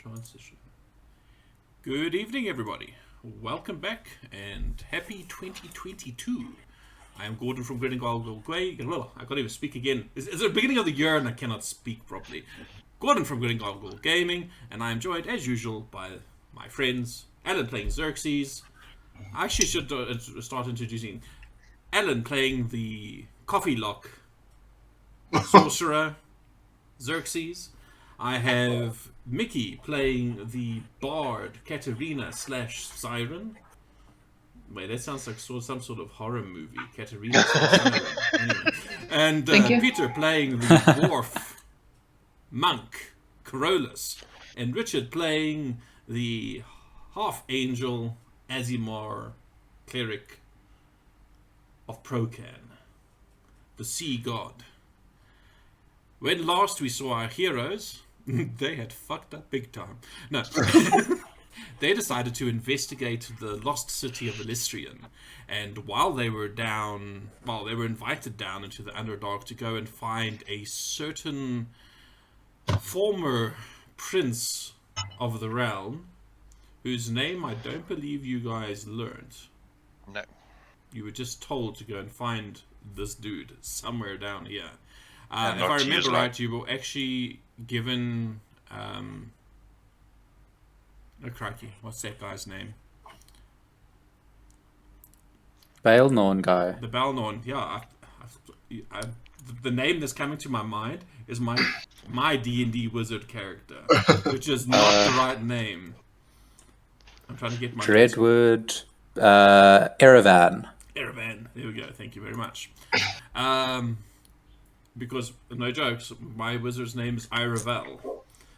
Transition. Good evening, everybody. Welcome back and happy 2022. I am Gordon from Greyhawk. I can't even speak again. It's the beginning of the year and I cannot speak properly. Gordon from Greyhawk Gaming, and I am joined as usual by my friends Alan playing Xerxes. I actually should start introducing Alan playing the Coffee Lock Sorcerer Xerxes. I have Mickey playing the Bard Katerina / Siren. Wait, that sounds like some sort of horror movie. Katerina / Siren. Anyway. And Peter playing the Dwarf Monk Carolus. And Richard playing the Half-Angel Azimar Cleric of Procan, the Sea God. When last we saw our heroes, they had fucked up big time. No. They decided to investigate the lost city of Elysstrean. And while they were invited down into the Underdark to go and find a certain former prince of the realm, whose name I don't believe you guys learned. No. You were just told to go and find this dude somewhere down here. If I remember right, you were actually given... oh, crikey. What's that guy's name? Baelnorn guy. The Baelnorn, yeah. The name that's coming to my mind is my D&D wizard character, which is not the right name. I'm trying to get my... Dreadwood... Erevan. Erevan. There we go. Thank you very much. Because, no jokes, my wizard's name is Iravel.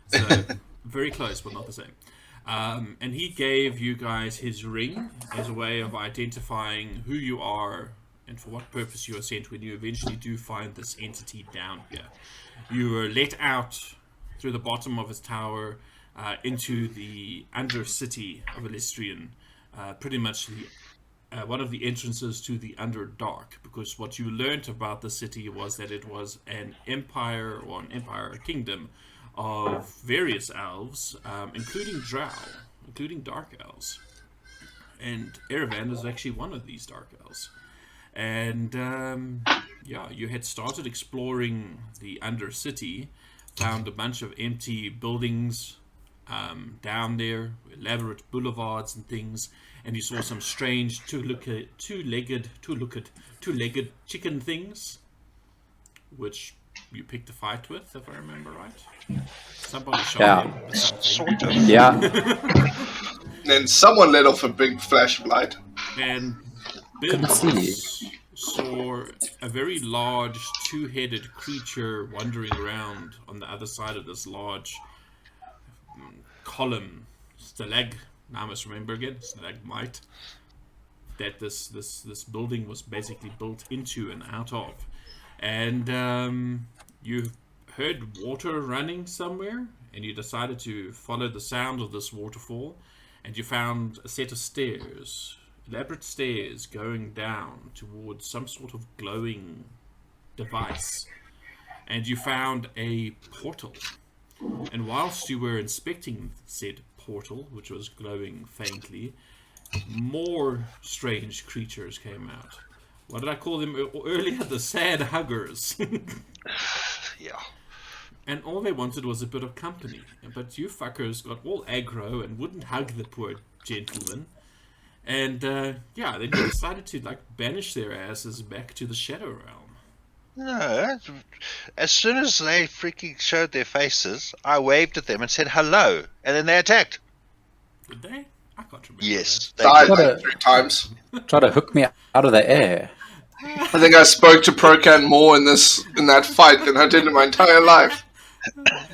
So, very close, but not the same. And he gave you guys his ring as a way of identifying who you are and for what purpose you are sent when you eventually do find this entity down here. You were let out through the bottom of his tower into the Undercity of Elysstrean, pretty much one of the entrances to the Underdark, because what you learned about the city was that it was an empire, a kingdom of various elves, including drow, including dark elves. And Erevan is actually one of these dark elves. And yeah, you had started exploring the Undercity, found a bunch of empty buildings down there, elaborate boulevards and things, and you saw some strange two-legged chicken things, which you picked a fight with, if I remember right. Somebody shot him. Sort of. Yeah. Then someone let off a big flash of light. And Bibbs saw a very large two-headed creature wandering around on the other side of this large column, now I must remember again, stalagmite, that this building was basically built into and out of. And you heard water running somewhere, and you decided to follow the sound of this waterfall, and you found a set of stairs, elaborate stairs going down towards some sort of glowing device. And you found a portal. And whilst you were inspecting said portal, which was glowing faintly, more strange creatures came out. What did I call them earlier? The sad huggers. Yeah. And all they wanted was a bit of company. But you fuckers got all aggro and wouldn't hug the poor gentleman. And yeah, then you decided to banish their asses back to the Shadow Realm. No. As soon as they freaking showed their faces, I waved at them and said hello, and then they attacked. Did they? I can't remember. Yes. They Died did. like 3 times. Try to hook me out of the air. I think I spoke to Procan more in that fight than I did in my entire life.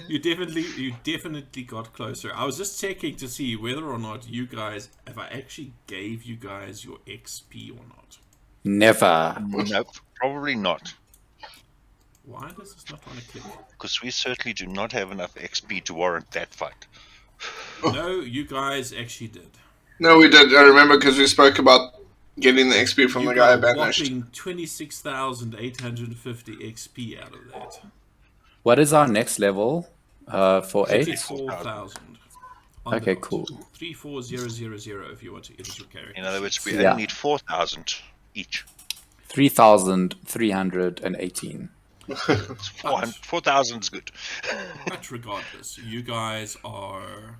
You definitely got closer. I was just checking to see whether or not if I actually gave you guys your XP or not. Never. Nope, probably not. Why does this not want to click? Because we certainly do not have enough XP to warrant that fight. No, you guys actually did. No, we did. I remember because we spoke about getting the XP from the guy I banished. You got 26,850 XP out of that. What is our next level for 8? 54,000. On the Okay, dot. cool. 34000 if you want to edit your character. In other words, we Yeah. only need 4,000 each. 3,318. 4,000 is good. But regardless, you guys are...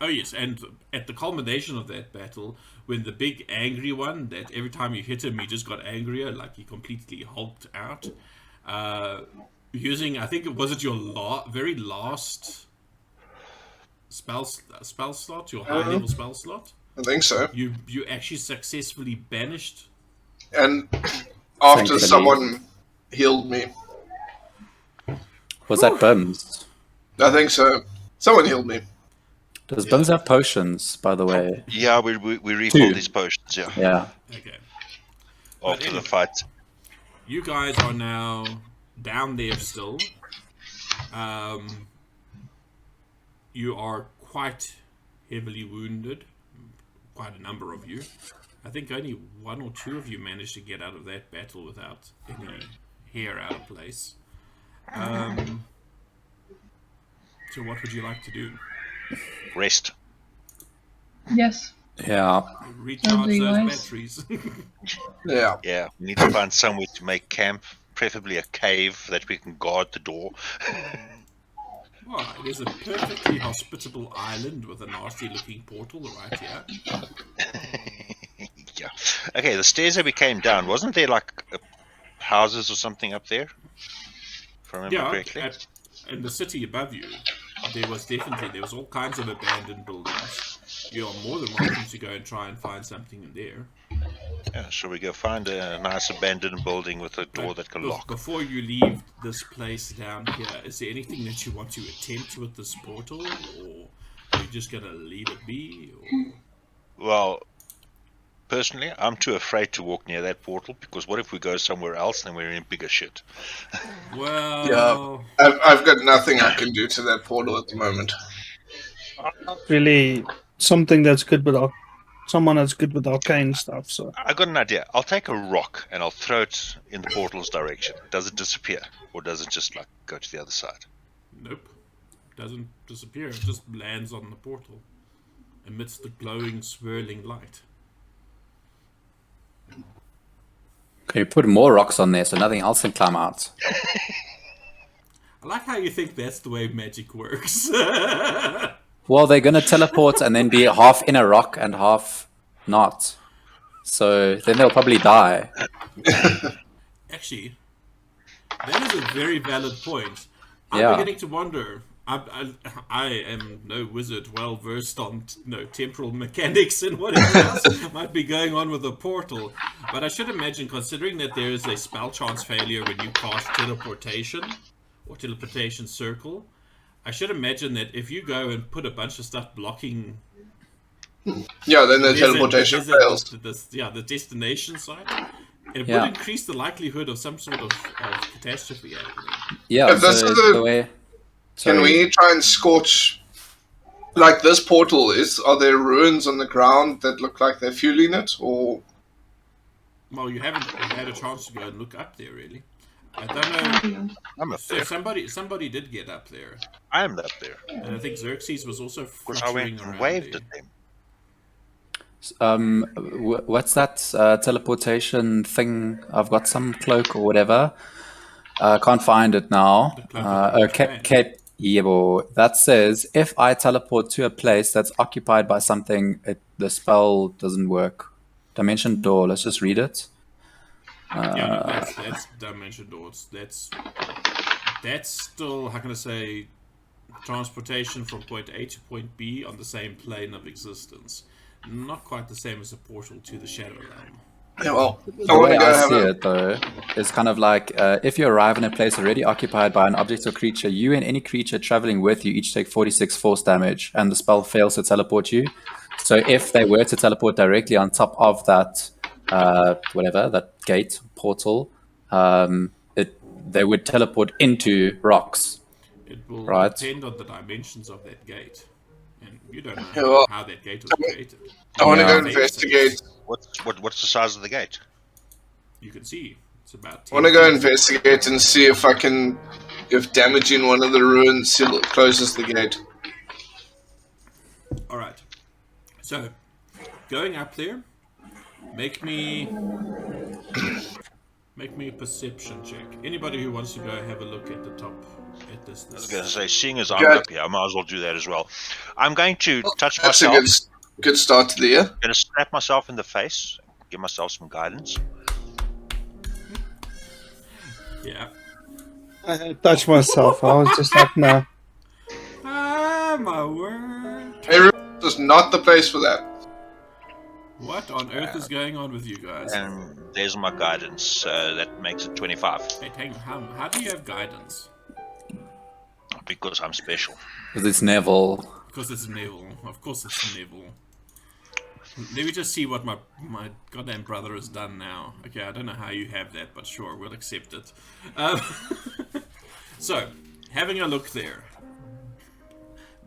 Oh yes, and at the culmination of that battle, when the big angry one, that every time you hit him he just got angrier, like he completely hulked out, using, I think, was it your very last spell slot, your high level spell slot? I think so. You actually successfully banished. And after Thankfully. someone healed me. Was that Bims? I think so. Someone healed me. Does Bims have potions, by the way? Yeah, we refilled 2. these potions, yeah, Yeah. Okay. after the anyway. fight. You guys are now down there still. You are quite heavily wounded. Quite a number of you. I think only 1 or 2 of you managed to get out of that battle without any hair out of place. So what would you like to do? Rest. Yes. Yeah. Recharge That'd be those nice. batteries. Yeah. Yeah, we need to find somewhere to make camp, preferably a cave that we can guard the door. Well, it is a perfectly hospitable island with a nasty-looking portal right here. Yeah. Okay, the stairs that we came down, wasn't there like houses or something up there? If I remember correctly. In the city above you, there was all kinds of abandoned buildings. You are more than welcome to go and try and find something in there. Yeah, shall we go find a nice abandoned building with a door that can lock? Before you leave this place down here, is there anything that you want to attempt with this portal, or are you just gonna leave it be? Or... Well, personally, I'm too afraid to walk near that portal because what if we go somewhere else and we're in bigger shit? Well, Yeah. I've got nothing I can do to that portal at the moment. Really, something that's good with someone that's good with arcane stuff. So I got an idea. I'll take a rock and I'll throw it in the portal's direction. Does it disappear, or does it just like go to the other side? nope. Doesn't disappear. It just lands on the portal amidst the glowing, swirling light. Can you put more rocks on there so nothing else can climb out? I like how you think that's the way magic works. Well, they're going to teleport and then be half in a rock and half not. So then they'll probably die. Actually, that is a very valid point. I'm Yeah. beginning to wonder. I am no wizard, well versed on temporal mechanics and whatever else might be going on with the portal. But I should imagine, considering that there is a spell chance failure when you cast teleportation or teleportation circle, I should imagine that if you go and put a bunch of stuff blocking Yeah, then the the teleportation desert, fails. the destination site, it Yeah. would increase the likelihood of some sort of catastrophe happening. Yeah, If this so is a- the way... Can Sorry. we try and scorch, like this portal is? Are there ruins on the ground that look like they're fueling it, or Well, you haven't had a chance to go and look up there, really. I don't know. I'm up So there. somebody did get up there, I am up there. and I think Xerxes was also Because I fluttering went and around waved there. at them. What's that teleportation thing? I've got some cloak or whatever. Can't find it now. The cloak of the Okay, yeah, boy. That says if I teleport to a place that's occupied by something, the spell doesn't work. Dimension door. Let's just read it. Yeah, no, that's dimension doors. That's still, how can I say, transportation from point A to point B on the same plane of existence. Not quite the same as a portal to the Shadow Realm. yeah, well, I The want way to go I have see a. it, though, is kind of like if you arrive in a place already occupied by an object or creature, you and any creature traveling with you each take 46 force damage, and the spell fails to teleport you. So if they were to teleport directly on top of that, that gate, portal, they would teleport into rocks. It will Right. depend on the dimensions of that gate. And you don't know Yeah, well, how that gate was created. I want to Yeah. go investigate. What's the size of the gate? You can see it's about 10 I want to go feet. investigate and see if I can, if damaging one of the ruins closes the gate. So, going up there, make me a perception check. Anybody who wants to go have a look at the top at this. I was going to say, seeing as I'm Good. up here, I might as well do that as well. I'm going to touch That's myself. a good start to the year. I'm going to slap myself in the face, give myself some guidance. Yeah. I touched myself. I was just like, no. Ah, my word. Hey, this is not the place for that. What on earth is going on with you guys? And there's my guidance. That makes it 25. Hey, hang on. How do you have guidance? Because I'm special. Because it's Neville. Because it's Neville. Of course it's Neville. Let me just see what my goddamn brother has done now. Okay, I don't know how you have that, but sure, we'll accept it. So, having a look there.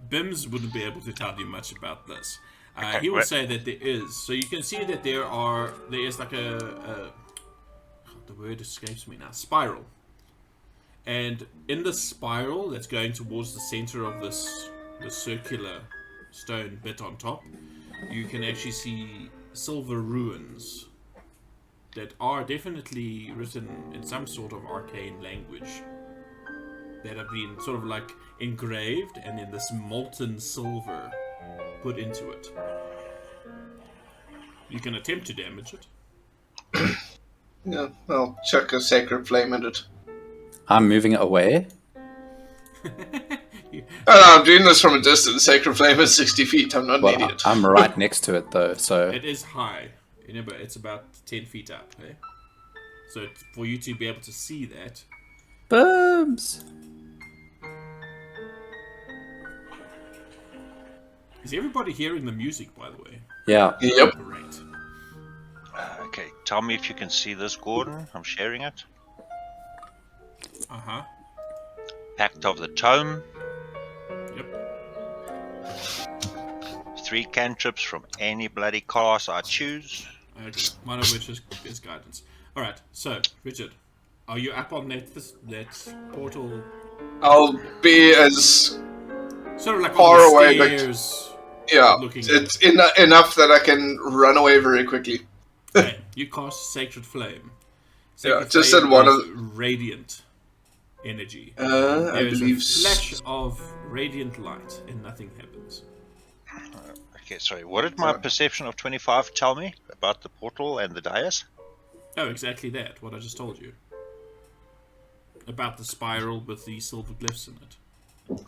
Bims wouldn't be able to tell you much about this. He would say that there is. So you can see that there is like the word escapes me now. Spiral. And in the spiral that's going towards the center of the circular stone bit on top, you can actually see silver runes that are definitely written in some sort of arcane language that have been sort of like engraved and in this molten silver put into it. You can attempt to damage it. Yeah, I'll chuck a sacred flame at it. I'm moving it away. I'm doing this from a distance. Sacred flame is 60 feet. I'm not an Well, idiot. I'm right next to it though, so It is high. Remember, it's about 10 feet up. Eh? So for you to be able to see that, booms. is everybody hearing the music, by the way? Yeah. Yep. Great. Okay, tell me if you can see this, Gordon. I'm sharing it. Uh-huh. Pact of the Tome. Yep. 3 cantrips from any bloody class I choose. Okay. One of which is guidance. Alright, so, Richard, are you up on that portal? I'll be as Sort of like far on the away, like- stairs. yeah. Looking It's enough that I can run away very quickly. Okay, you cast Sacred Flame. Yeah, just Flame said one is of- radiant energy. I There's believe. a flash of radiant light and nothing happens. Okay, sorry. What did my perception of 25 tell me about the portal and the dais? Oh, exactly that, what I just told you. About the spiral with the silver glyphs in it.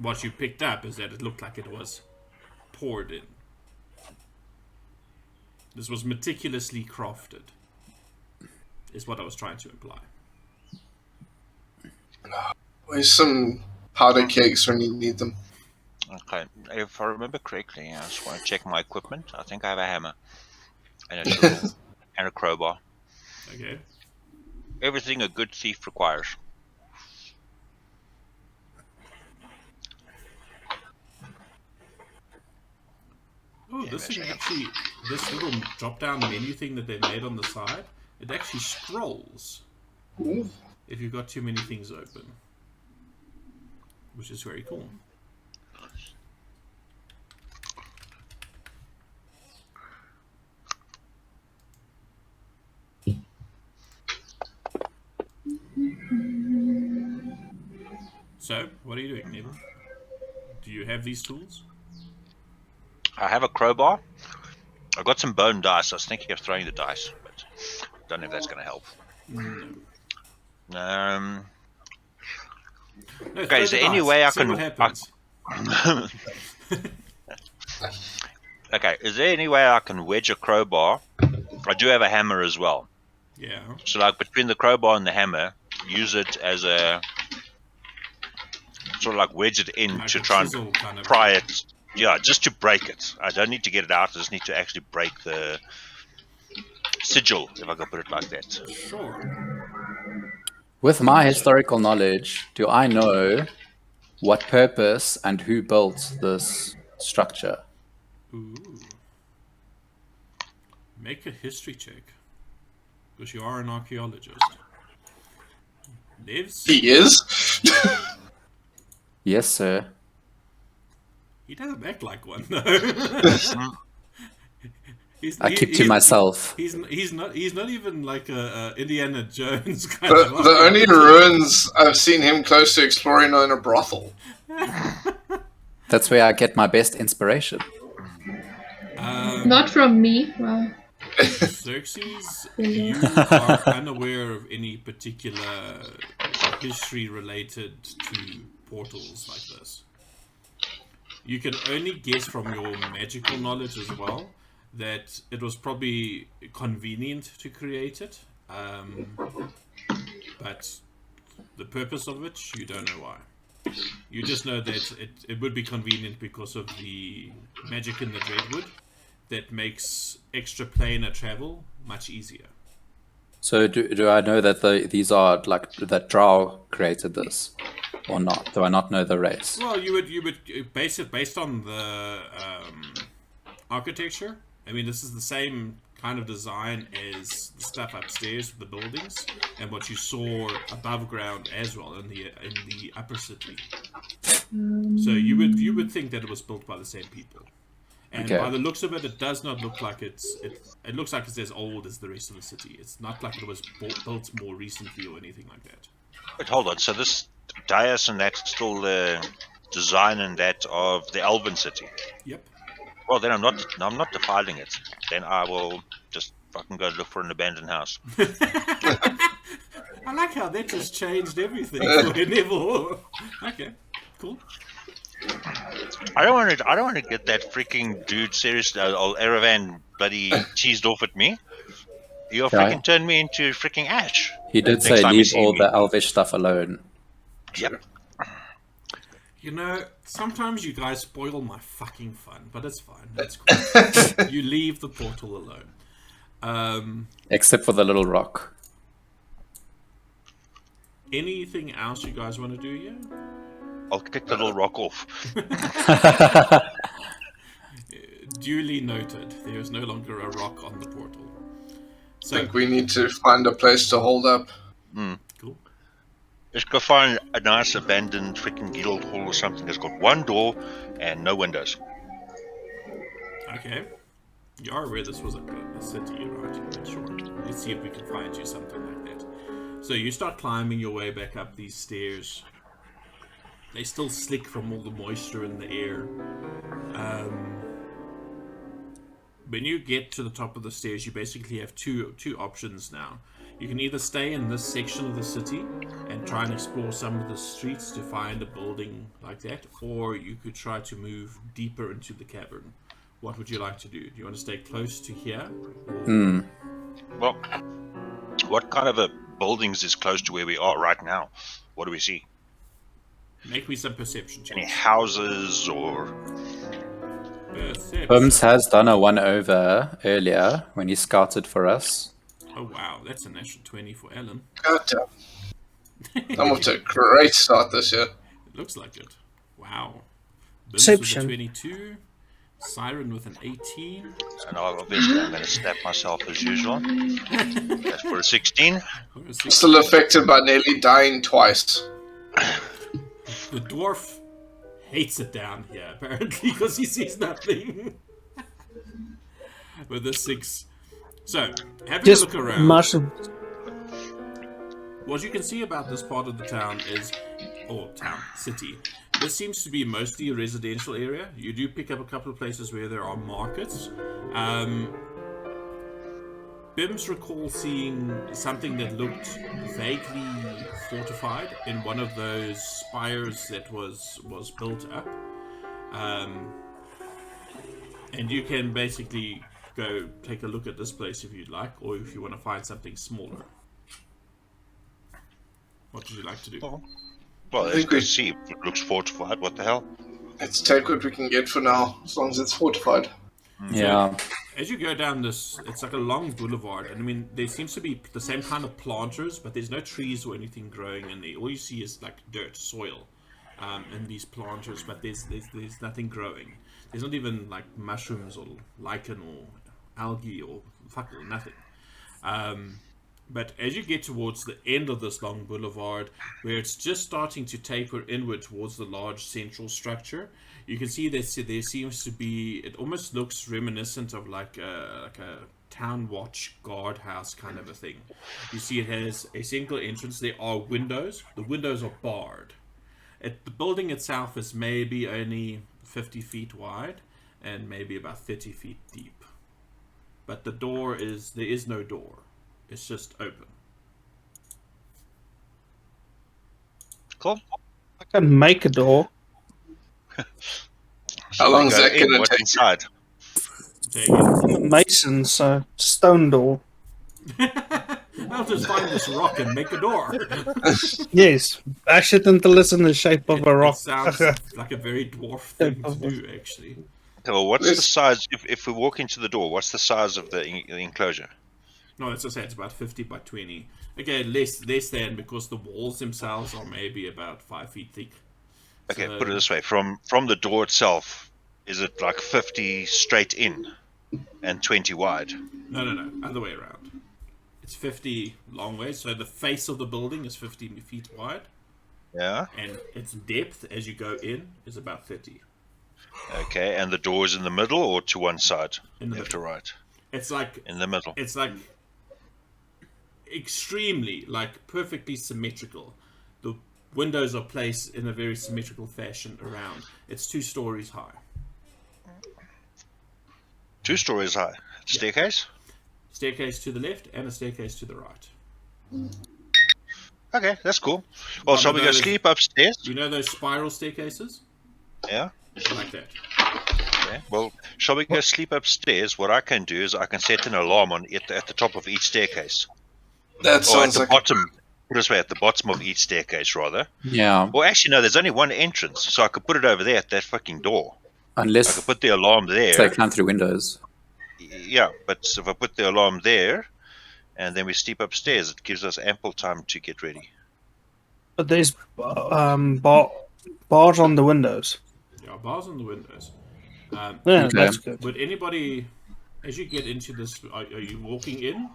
What you picked up is that it looked like it was poured in. This was meticulously crafted, is what I was trying to imply. Where's some powder kegs when you need them? Okay, if I remember correctly, I just want to check my equipment. I think I have a hammer and a chisel and a crowbar. Okay. Everything a good thief requires. Oh, this is actually, this little drop-down menu thing that they made on the side, it actually scrolls Ooh. if you've got too many things open. Which is very cool. So, what are you doing, Neville? Do you have these tools? I have a crowbar. I've got some bone dice. I was thinking of throwing the dice, but don't know if that's going to help. No. No, Okay, throw is the there any dice. way I See can- what happens. Okay, is there any way I can wedge a crowbar? I do have a hammer as well. Yeah. So like between the crowbar and the hammer, use it as a sort of like wedge it in Like to a try chisel and kind of pry it. Yeah, just to break it. I don't need to get it out. I just need to actually break the sigil, if I can put it like that. Sure. With my historical knowledge, do I know what purpose and who built this structure? Ooh. Make a history check. Because you are an archaeologist. Lives? He is. Yes, sir. He doesn't act like one, though. I keep to myself. He's not even like a Indiana Jones kind The, of. the only ruins I've seen him close to exploring are in a brothel. That's where I get my best inspiration. Not from me. Wow. Xerxes, you are unaware of any particular history related to portals like this. You can only guess from your magical knowledge as well that it was probably convenient to create it, but the purpose of it, you don't know why. You just know that it would be convenient because of the magic in the Dreadwood that makes extra planar travel much easier. So do I know that these are like that Drow created this, or not? Do I not know the race? Well, you would base it based on the architecture. I mean, this is the same kind of design as the stuff upstairs with the buildings and what you saw above ground as well in the upper city. So you would think that it was built by the same people. And Okay. by the looks of it, it does not look like it looks like it's as old as the rest of the city. It's not like it was built more recently or anything like that. But hold on, so this dais and that's still the design and that of the Elven city. Yep. Well, then I'm not defiling it. Then I will just fucking go look for an abandoned house. I like how that just changed everything for Neville. Okay, cool. I don't want to get that freaking dude seriously, old Erevan bloody cheesed off at me. You'll freaking turn me into freaking ash. He did Next say time you leave see all me. the elvish stuff alone. Yep. You know, sometimes you guys spoil my fucking fun, but it's fine. That's cool. You leave the portal alone. Except for the little rock. Anything else you guys want to do here? I'll kick the little rock off. Duly noted. There is no longer a rock on the portal. I So, think we need to find a place to hold up. cool. Let's go find a nice abandoned freaking guild hall or something that's got one door and no windows. Okay. You are aware this was a city, right? Sure. Let's see if we can find you something like that. So you start climbing your way back up these stairs. They still slick from all the moisture in the air. When you get to the top of the stairs, you basically have two options now. You can either stay in this section of the city and try and explore some of the streets to find a building like that, or you could try to move deeper into the cavern. What would you like to do? Do you want to stay close to here? Or... Well, what kind of a buildings is close to where we are right now? What do we see? Make me some perception Any checks. houses or... Perception. Bums has done a 1-over earlier when he scouted for us. Oh wow, that's a natural 20 for Alan. God damn. I'm off to a great start this year. It looks like it. Wow. Bims with a Perception. 22. Siren with an 18. And obviously I'm going to snap myself as usual. That's for a 16. Or a 16. Still affected by nearly dying twice. The dwarf hates it down here, apparently, because he sees nothing. With a 6. So, having a Just look around, mushrooms. what you can see about this part of the town is, or town, city, this seems to be mostly a residential area. You do pick up a couple of places where there are markets. Bims recall seeing something that looked vaguely fortified in one of those spires that was built up. And you can basically go take a look at this place if you'd like, or if you want to find something smaller. What would you like to do? Well, let's think go we- see. It looks fortified. What the hell? Let's take what we can get for now, as long as it's fortified. Yeah. As you go down this, it's like a long boulevard, and I mean, there seems to be the same kind of planters, but there's no trees or anything growing in there. All you see is like dirt, soil, in these planters, but there's nothing growing. There's not even like mushrooms or lichen or algae or fuck all, nothing. But as you get towards the end of this long boulevard, where it's just starting to taper inward towards the large central structure, you can see there seems to be, it almost looks reminiscent of like a town watch guardhouse kind of a thing. You see it has a single entrance. There are windows. The windows are barred. The building itself is maybe only 50 feet wide and maybe about 30 feet deep. But there is no door. It's just open. Cool. I can make a door. How long is that going to What's take? inside? Say again. I'm a mason, so stone door. I'll just find this rock and make a door. Yes, bash it until it's in the shape of a rock. It sounds like a very dwarf thing to do, actually. Well, what's the size? If we walk into the door, what's the size of the enclosure? No, as I say, it's about 50 by 20. Again, less than, because the walls themselves are maybe about 5 feet thick. Okay, So- put it this way: from the door itself, is it like 50 straight in and 20 wide? No, other way around. It's 50 long ways, so the face of the building is 50 feet wide, Yeah. and its depth as you go in is about 30. Okay, and the door is in the middle or to one side, In the left middle. or right? It's like In the middle. Extremely, like perfectly symmetrical. The windows are placed in a very symmetrical fashion around. It's 2 stories high. 2 stories high. Staircase. Staircase to the left and a staircase to the right. Okay, that's cool. Well, One shall of we go those- sleep upstairs? You know those spiral staircases? Yeah. Like that. Okay. Well, shall we go sleep upstairs? What I can do is I can set an alarm on it at the top of each staircase, That or at sounds the like bottom. Put it this way, at the bottom of each staircase, rather. Yeah, Well, actually, no. There's only one entrance, so I could put it over there at that fucking door. I unless could put the alarm they there. climb through windows. Yeah, but if I put the alarm there, and then we sleep upstairs, it gives us ample time to get ready. But there's bars on the windows. Yeah, bars on the windows. Yeah, Okay. that's good. Would anybody, as you get into this, are you walking in?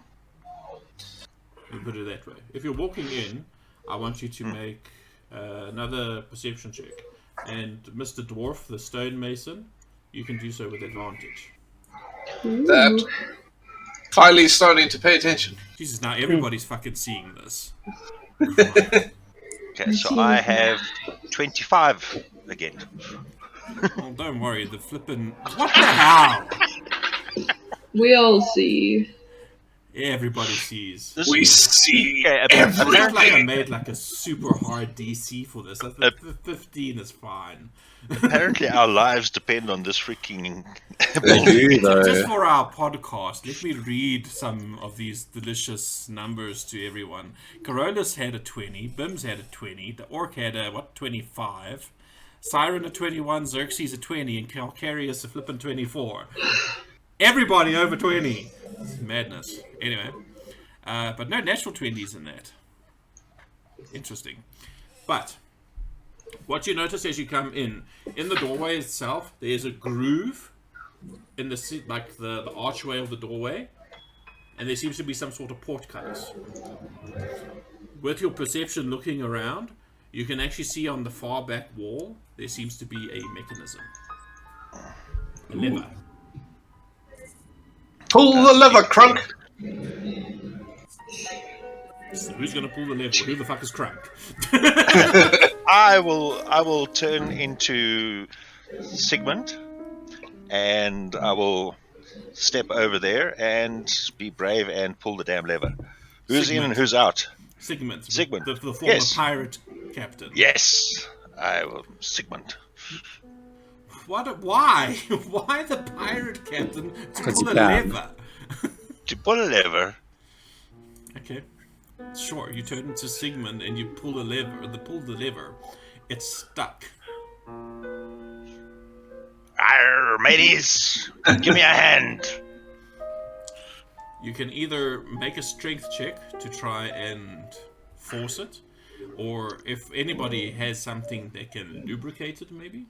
Let me put it that way. If you're walking in, I want you to make another perception check. And Mr. Dwarf, the stonemason, you can do so with advantage. that. Finally starting to pay attention. Jesus, now everybody's fucking seeing this. Okay, so I have 25 again. Well, don't worry, the flippin'... What the hell? We all see. Everybody sees. We see Okay, It's not like I everything. made like a super hard DC for this. The 15 is fine. Apparently, our lives depend on this freaking. They do, though. Just for our podcast, let me read some of these delicious numbers to everyone. Carolus had a 20, Bims had a 20, the Orc had a, 25, Siren a 21, Xerxes a 20, and Calcarius a flippin' 24. Everybody over 20. It's madness. Anyway, but no natural 20s in that. Interesting. But what you notice as you come in the doorway itself, there's a groove in the like the archway of the doorway, and there seems to be some sort of portcullis. With your perception looking around, you can actually see on the far back wall there seems to be a mechanism, a lever. Pull the lever, Crunk. So who's gonna pull the lever? Who the fuck is Crunk? I will turn into Sigmund, and I will step over there and be brave and pull the damn lever. Who's in Sigmund. and who's out? Sigmund. Sigmund. The former Yes. pirate captain. Yes, I will Sigmund. What? Why? Why the pirate captain to 'Cause pull he a can. lever? To pull a lever. Okay. Sure, you turn into Sigmund and you pull the lever. Pull the lever. It's stuck. Arr, mateys, give me a hand. You can either make a strength check to try and force it, or if anybody has something that can lubricate it, maybe.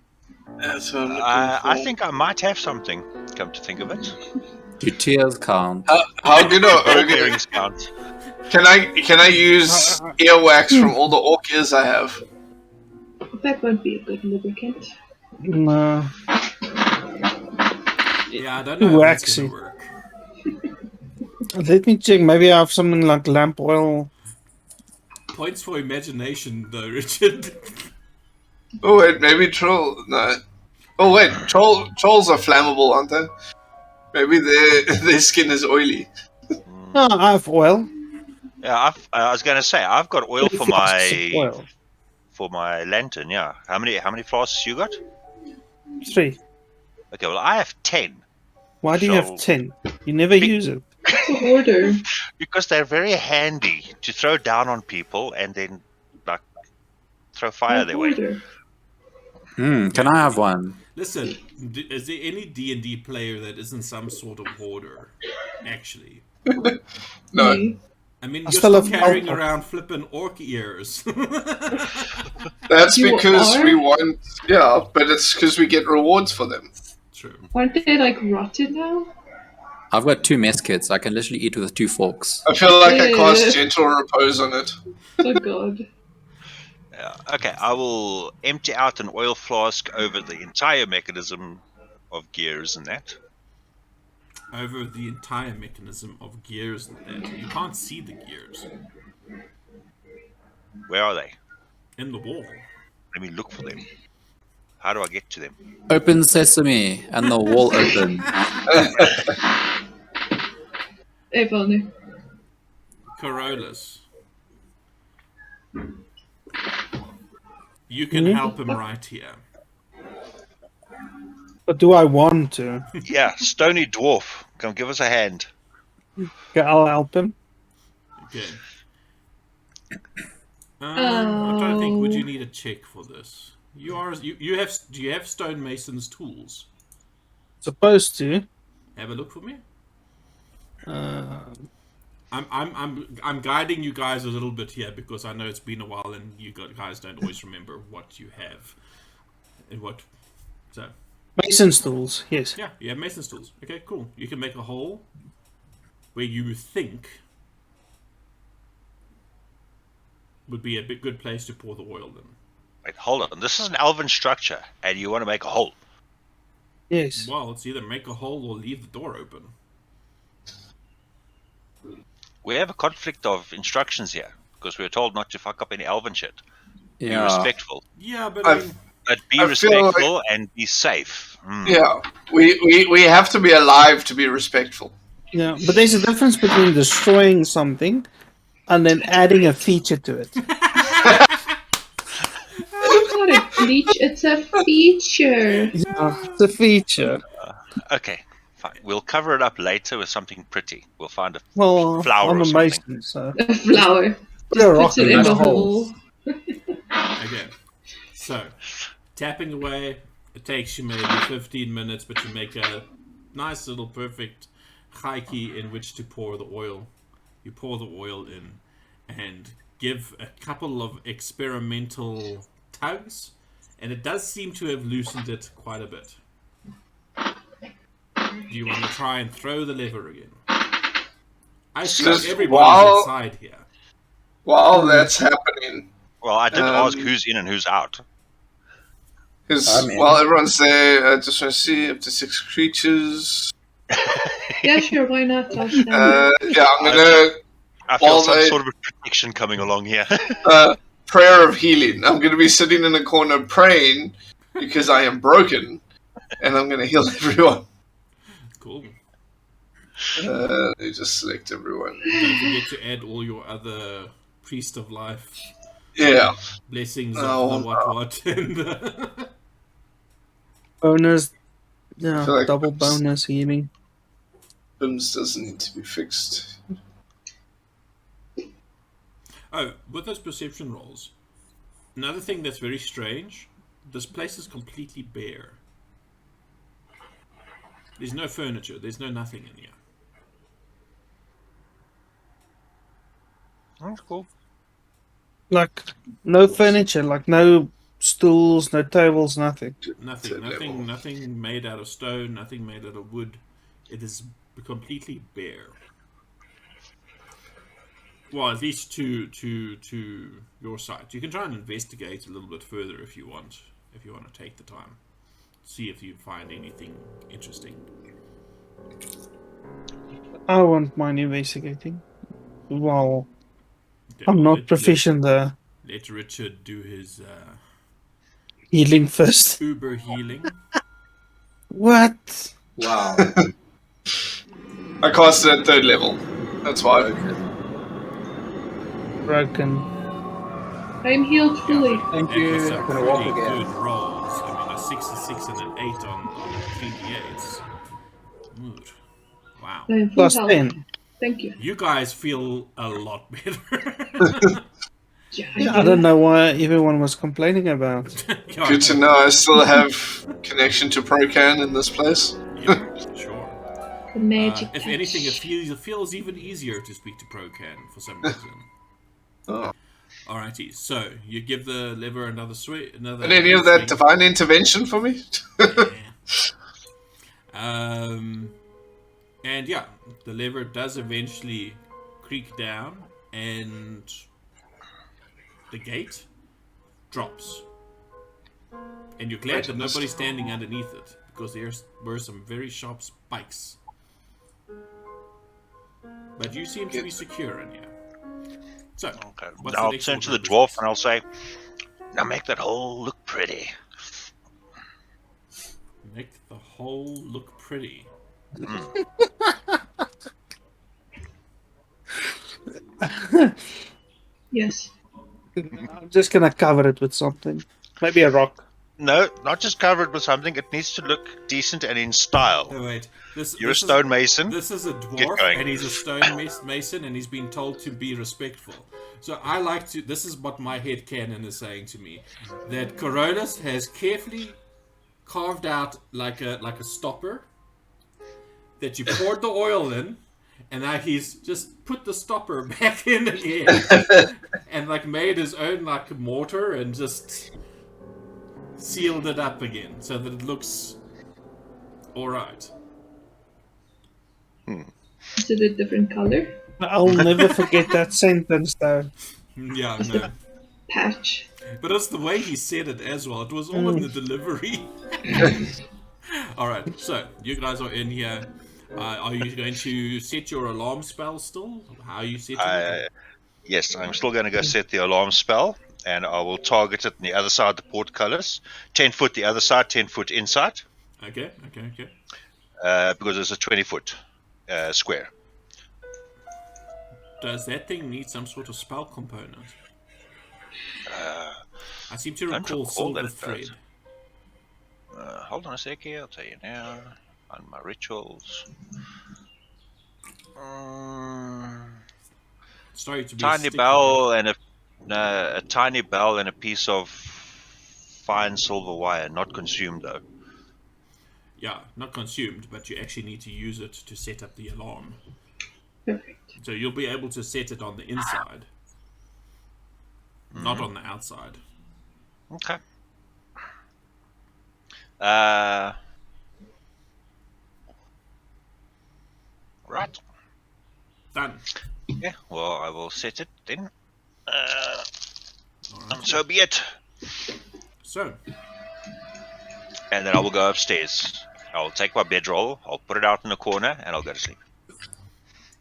That's what I'm looking I for. think I might have something. Come to think of it, Do tears count? How good ball are bearings count. Can I use earwax from all the orc ears I have? That won't be a good lubricant. No. Yeah, I don't Too know if that's waxy. gonna work. Let me check. Maybe I have something like lamp oil. Points for imagination, though, Richard. Oh wait, maybe troll. No. Oh wait, trolls are flammable, aren't they? Maybe their skin is oily. No, I have oil. Yeah, I was going to say I've got oil 3 for flasks of my oil. lantern. Yeah, how many flasks you got? 3. Okay, well I have 10. Why do you have So- 10? You never use it. It's a hoarder. Because they're very handy to throw down on people and then like throw fire A their way. hoarder. Can I have one? Listen, is there any D&D player that isn't some sort of hoarder? Actually, No. Me. I mean, I you're still still have carrying alcohol. around flippin' orc ears. That's You because are? we want. Yeah, but it's because we get rewards for them. True. Aren't they like rotted now? I've got 2 mess kits. I can literally eat with 2 forks. I feel like I Yeah. cast gentle repose on it. Oh god. Yeah, okay, I will empty out an oil flask over the entire mechanism of gears and that. Over the entire mechanism of gears and that. You can't see the gears Where are they? in the wall. Let me look for them. How do I get to them? Open sesame, and the wall opens. If only. Corollas. You can help him right here. But do I want to? Yeah, Stony Dwarf, come give us a hand. Okay, I'll help him. Okay. I'm trying to think. Would you need a check for this? You have. Do you have stonemason's tools? Supposed to. Have a look for me. Uh, I'm guiding you guys a little bit here because I know it's been a while and you guys don't always remember what you have and what. So Mason's tools, yes. yeah, you have mason's tools. Okay, cool. You can make a hole where you think would be a bit good place to pour the oil in. Wait, hold on. This is an elven structure, and you want to make a hole. Yes. Well, it's either make a hole or leave the door open. We have a conflict of instructions here, because we were told not to fuck up any elven shit. Be Yeah. respectful. Yeah, but I mean, But be I feel respectful and be safe. Yeah, we have to be alive to be respectful. Yeah, but there's a difference between destroying something and then adding a feature to it. It's not a bleach, it's a feature. Yeah, it's a feature. Okay, fine. We'll cover it up later with something pretty. We'll find a Well, flower I'm or a something. mason, so A flower. put a rock Puts it in in the the hole. hole. okay. So, tapping away, it takes you maybe 15 minutes, but you make a nice little perfect haiki in which to pour the oil. You pour the oil in and give a couple of experimental tugs, and it does seem to have loosened it quite a bit. Do you want to try and throw the lever again? I assume Just everybody's while- inside here. While that's happening, Well, I did ask Um, who's in and who's out. because I'm in. while everyone's there, I just want to see up to 6 creatures. Yeah, sure, why not? I'll stand. Yeah, I'm gonna I feel Well, some they- sort of a protection coming along here. prayer of healing. I'm gonna be sitting in a corner praying because I am broken, and I'm gonna heal everyone. Cool. Let me just select everyone. Don't forget to add all your other Priest of Life Yeah. blessings Oh, of the what and the... bonus. Yeah, feel like double it's- bonus healing. Bims doesn't need to be fixed. Oh, with those perception rolls, another thing that's very strange, this place is completely bare. There's no furniture, there's no nothing in here. That's cool. Like, no furniture, like no stools, no tables, nothing. Nothing made out of stone, nothing made out of wood. It is completely bare. Well, at least to your side. You can try and investigate a little bit further if you want. If you want to take the time, see if you find anything interesting. I won't mind investigating. Well, Okay, I'm well, not proficient there. Let Richard do his Healing first. Uber healing. What? Wow. I cast it at 3rd level. That's why. Broken. I'm healed fully. Thank That you. was I'm some gonna walk pretty again. good rolls. I mean, a 66 and an 8 on 3d8s. Ooh. Wow. I'm full Plus health. 10. Thank you. You guys feel a lot better. Yeah, I don't know why everyone was complaining about. Good to know I still have connection to Procan in this place. Yeah, sure. The magic If touch. anything, it feels even easier to speak to Procan for some reason. Oh. Alrighty, so you give the lever another swing. And any of that divine intervention for me? And yeah, the lever does eventually creak down, and the gate drops. And you're glad that nobody's standing underneath it, because there were some very sharp spikes. But you seem to be secure in here. So, Okay. what's I'll the next turn to order the of dwarf business? and I'll say, now make that hole look pretty. Make the hole look pretty. Yes. I'm just gonna cover it with something. Maybe a rock. No, not just covered with something. It needs to look decent and in style. Oh wait, You're a stone-mason. This is a Get dwarf, going. and he's a stone-mason, and he's been told to be respectful. So I like to. This is what my head canon is saying to me: that Coronis has carefully carved out like a stopper that you poured the oil in, and now he's just put the stopper back in again, and like made his own like mortar and just sealed it up again so that it looks all right. Is it a different color? I'll never forget that sentence though. Yeah, no. Patch. But it's the way he said it as well. It was all in the delivery. Alright, so you guys are in here. Are you going to set your alarm spell still? How are you setting it? Yes, I'm still going to go set the alarm spell, and I will target it on the other side of the portcullis. 10 foot the other side, 10 foot inside, Okay. because it's a 20-foot square. Does that thing need some sort of spell component? I seem to don't recall recall silver that it thread. does. Hold on a sec here, I'll tell you now. On my rituals. Sorry to be Tiny sticky. bell and a tiny bell and a piece of fine silver wire, not consumed though. Yeah, not consumed, but you actually need to use it to set up the alarm. Perfect. So you'll be able to set it on the inside, not on the outside. Okay. Right. Done. Yeah, well, I will set it then. Alright. And so be it. So, And then I will go upstairs. I'll take my bedroll, I'll put it out in the corner, and I'll go to sleep.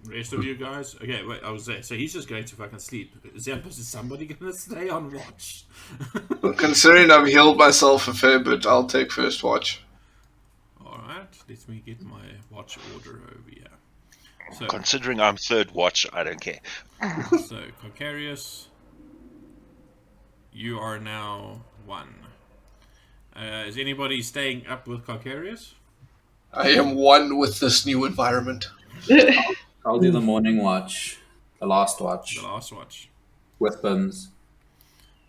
rest of you guys. Okay, wait, I was there. So he's just going to fucking sleep. Is somebody going to stay on watch? Considering I've healed myself a fair bit, I'll take first watch. Alright, let me get my watch order over here. So, Considering I'm third watch, I don't care. so Concarius, you are now 1. Is anybody staying up with Concarius? I am one with this new environment. I'll do the morning watch, the last watch, The last watch. with Bins.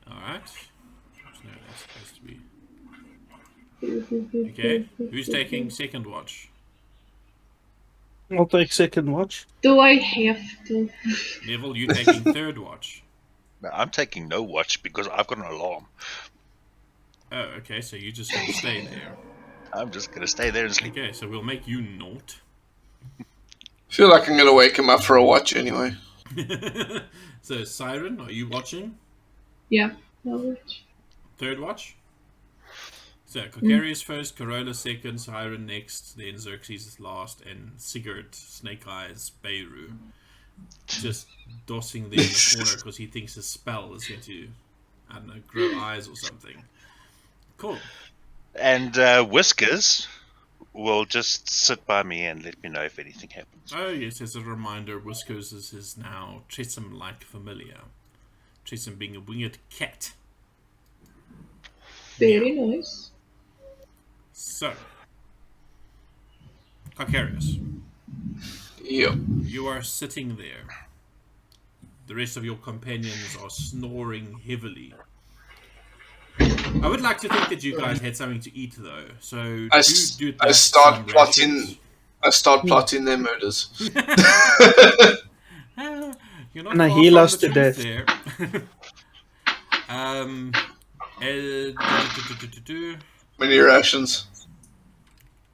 Alright. No, that's supposed to be. Okay, who's taking second watch? I'll take second watch. Do I have to? Neville, you taking third watch? I'm taking no watch because I've got an alarm. Oh, okay, so you're just going to stay there. I'm just gonna stay there and sleep. Okay, so we'll make you naught. Feel like I'm gonna wake him up for a watch anyway. So, Siren, are you watching? Yeah. I'll watch. Third watch? So, Kokarius first, Corolla second, Siren next, then Xerxes is last, and Sigurd, Snake Eyes, Beirut. Just dossing there in the corner because he thinks his spell is going to, I don't know, grow eyes or something. Cool. And Whiskers will just sit by me and let me know if anything happens. Oh, yes, as a reminder, Whiskers is his now Tressum-like familiar. Tressum being a winged cat. Very nice. So, Kokarius, Yep. you are sitting there. The rest of your companions are snoring heavily. I would like to think that you guys had something to eat, though. So I start plotting. I start plotting their murders. You're not And far he from lost the to truth death. there. Many rations.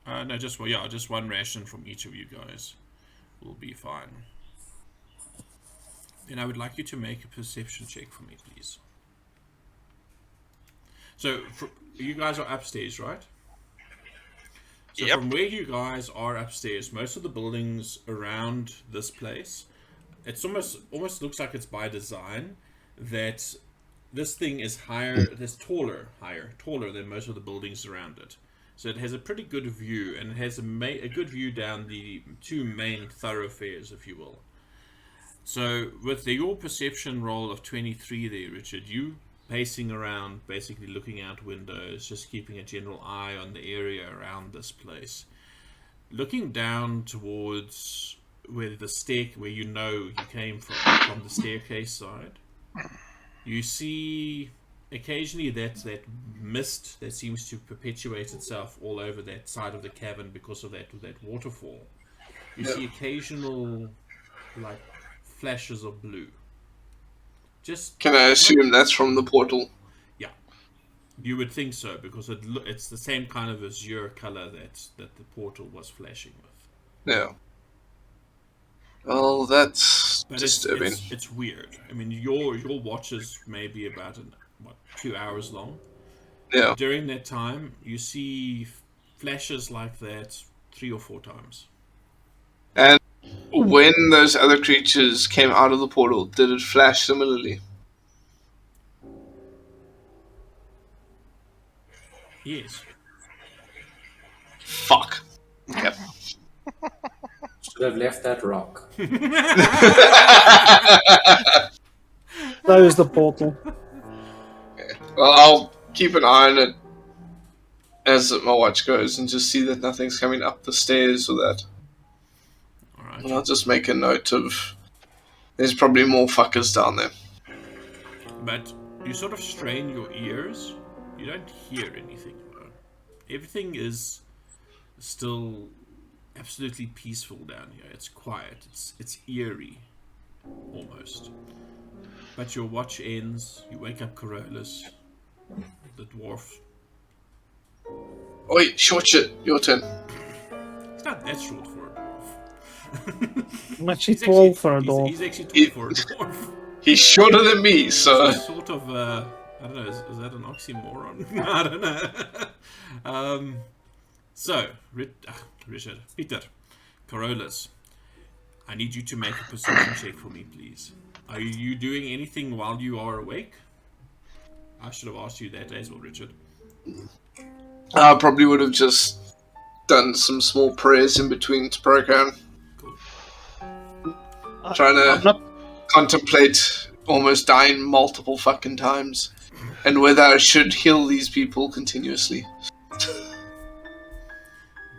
No, just one ration from each of you guys will be fine. Then I would like you to make a perception check for me, please. So, you guys are upstairs, right? So Yep. from where you guys are upstairs, most of the buildings around this place, it's almost looks like it's by design that this thing is higher, it's taller than most of the buildings around it. So it has a pretty good view, and it has a good view down the two main thoroughfares, if you will. So with your perception roll of 23 there, Richard, you pacing around, basically looking out windows, just keeping a general eye on the area around this place. Looking down towards where you know you came from the staircase side, you see occasionally that mist that seems to perpetuate itself all over that side of the cavern because of that waterfall. You see occasional like flashes of blue. Just Can I assume that's from the portal? yeah, you would think so because it's the same kind of azure color that the portal was flashing with. Yeah. Well, that's But disturbing. it's weird. I mean, your watch is maybe about 2 hours long. Yeah. During that time, you see flashes like that 3 or 4 times. And when those other creatures came out of the portal, did it flash similarly? Yes. Fuck. Yep. Should have left that rock. Close the portal. Well, I'll keep an eye on it as my watch goes and just see that nothing's coming up the stairs or that. Alright. And I'll just make a note of there's probably more fuckers down there. But you sort of strain your ears. You don't hear anything, though. Everything is still absolutely peaceful down here. It's quiet. It's eerie, almost. But your watch ends. You wake up Corollas, the dwarf. Oi, short shit, your turn. He's not that short for a dwarf. I'm actually tall for a dwarf. He's actually tall for a dwarf. He's shorter than me, so... He's sort of, I don't know, is that an oxymoron? I don't know. So, Richard, Peter, Corollas, I need you to make a perception check for me, please. Are you doing anything while you are awake? I should have asked you that as well, Richard. I probably would have just done some small prayers in between to program. Cool. Trying I'm to not. contemplate almost dying multiple fucking times. And whether I should heal these people continuously.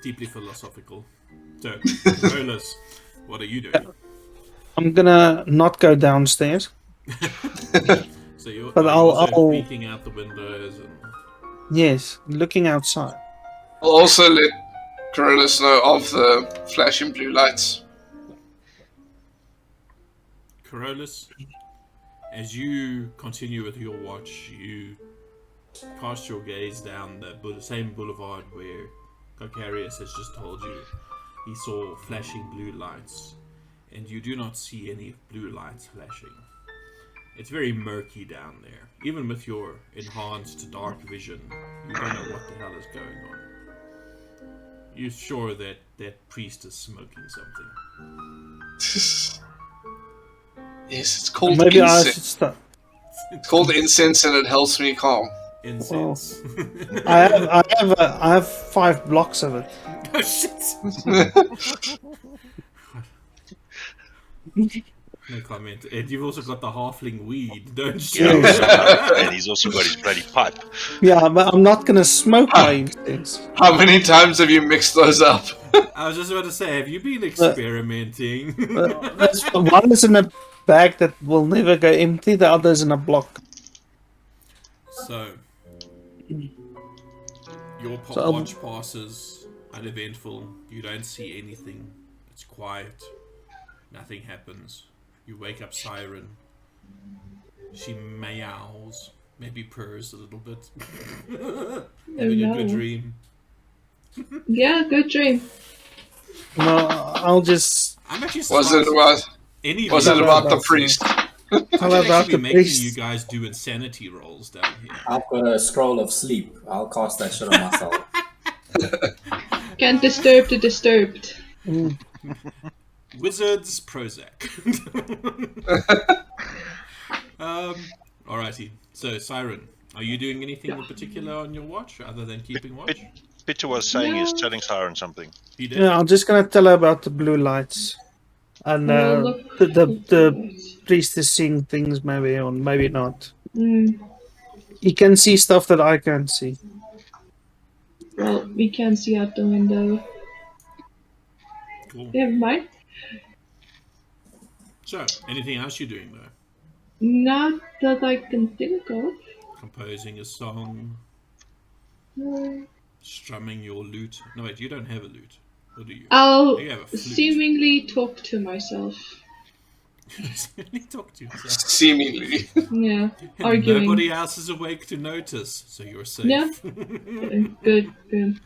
Deeply philosophical. So, Corollas, what are you doing? I'm gonna not go downstairs. So you're, But are you I'll- also I'll- peeking out the windows and... Yes, looking outside. I'll also let Corollas know of the flashing blue lights. Corollas, as you continue with your watch, you cast your gaze down the same boulevard where Carcarius has just told you he saw flashing blue lights, and you do not see any blue lights flashing. It's very murky down there. Even with your enhanced dark vision, you don't know what the hell is going on. You're sure that that priest is smoking something. Yes, it's called Maybe I incense. should start. It's called incense, and it helps me calm. Incense. I have 5 blocks of it. Oh shit! No comment. And you've also got the halfling weed, don't you? And he's also got his bloody pipe. Yeah, but I'm not gonna smoke my incense. How many times have you mixed those up? I was just about to say, have you been experimenting? One is in a bag that will never go empty. The other is in a block. So, your So watch passes uneventful. You don't see anything. It's quiet. Nothing happens. You wake up Siren. She meows, maybe purrs a little bit. Having a good dream. Yeah, good dream. No, I'll just. I'm actually Was it surprised. about? Was it about the priest? How I'm about actually the making priest? you guys do insanity rolls down here. I've got a scroll of sleep. I'll cast that shit on myself. Can't disturb the disturbed. Wizards Prozac. Alrighty. So, Siren, are you doing anything in particular on your watch other than keeping watch? Peter was saying he's telling Siren something. You did? Yeah, I'm just gonna tell her about the blue lights, and the priest is seeing things maybe or maybe not. He can see stuff that I can't see. Well, we can see out the window. Cool. Never mind. So, anything else you're doing though? Not that I can think of. Composing a song, strumming your lute. No, wait, you don't have a lute. Or do you? I'll You have a flute. seemingly talk to myself. Talk to yourself. Seemingly. Yeah, And arguing. nobody else is awake to notice, so you're safe. Yeah. Good, good.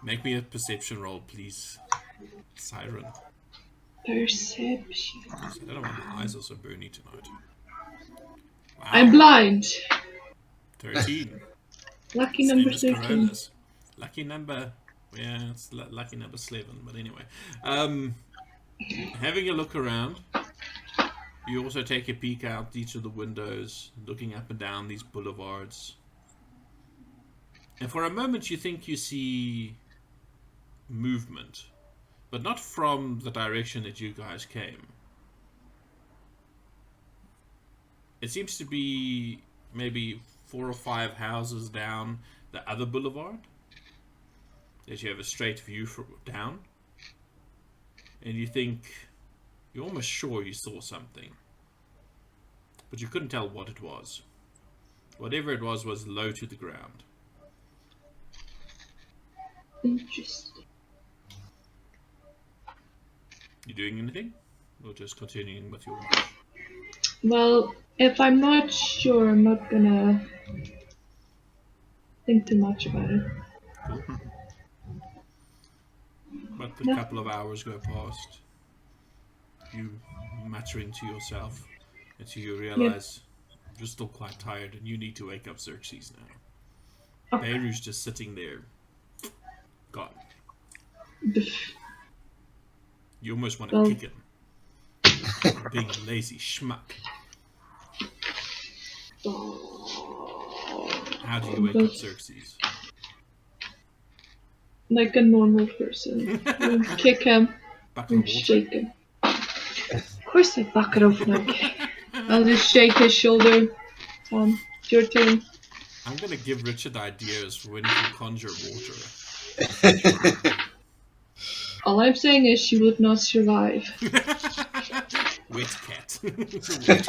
Make me a perception roll, please. Siren. Perception. I don't know why my eyes are so burny tonight. Wow. I'm blind. 13. Lucky Same number as 13. Coronas. Lucky number. Yeah, it's lucky number 7. But anyway, having a look around, you also take a peek out each of the windows, looking up and down these boulevards. And for a moment, you think you see movement, but not from the direction that you guys came. It seems to be maybe 4 or 5 houses down the other boulevard, that you have a straight view from down, and you think, you're almost sure you saw something, but you couldn't tell what it was. Whatever it was low to the ground. Interesting. You doing anything? Or just continuing with your watch? Well, if I'm not sure, I'm not gonna think too much about it. Cool. But a No. couple of hours go past. You muttering to yourself until you realize you're still quite tired and you need to wake up Xerxes now. Okay. Beirut's just sitting there. Gone. You almost want to Well- kick him. Being a lazy schmuck. How do you wake up Xerxes? Like a normal person. You kick him Bucket and of water? shake him. Of course, a bucket of water. I'll just shake his shoulder. It's your turn. I'm gonna give Richard ideas for when he can conjure water. All I'm saying is she would not survive. Wet cat. Yeah.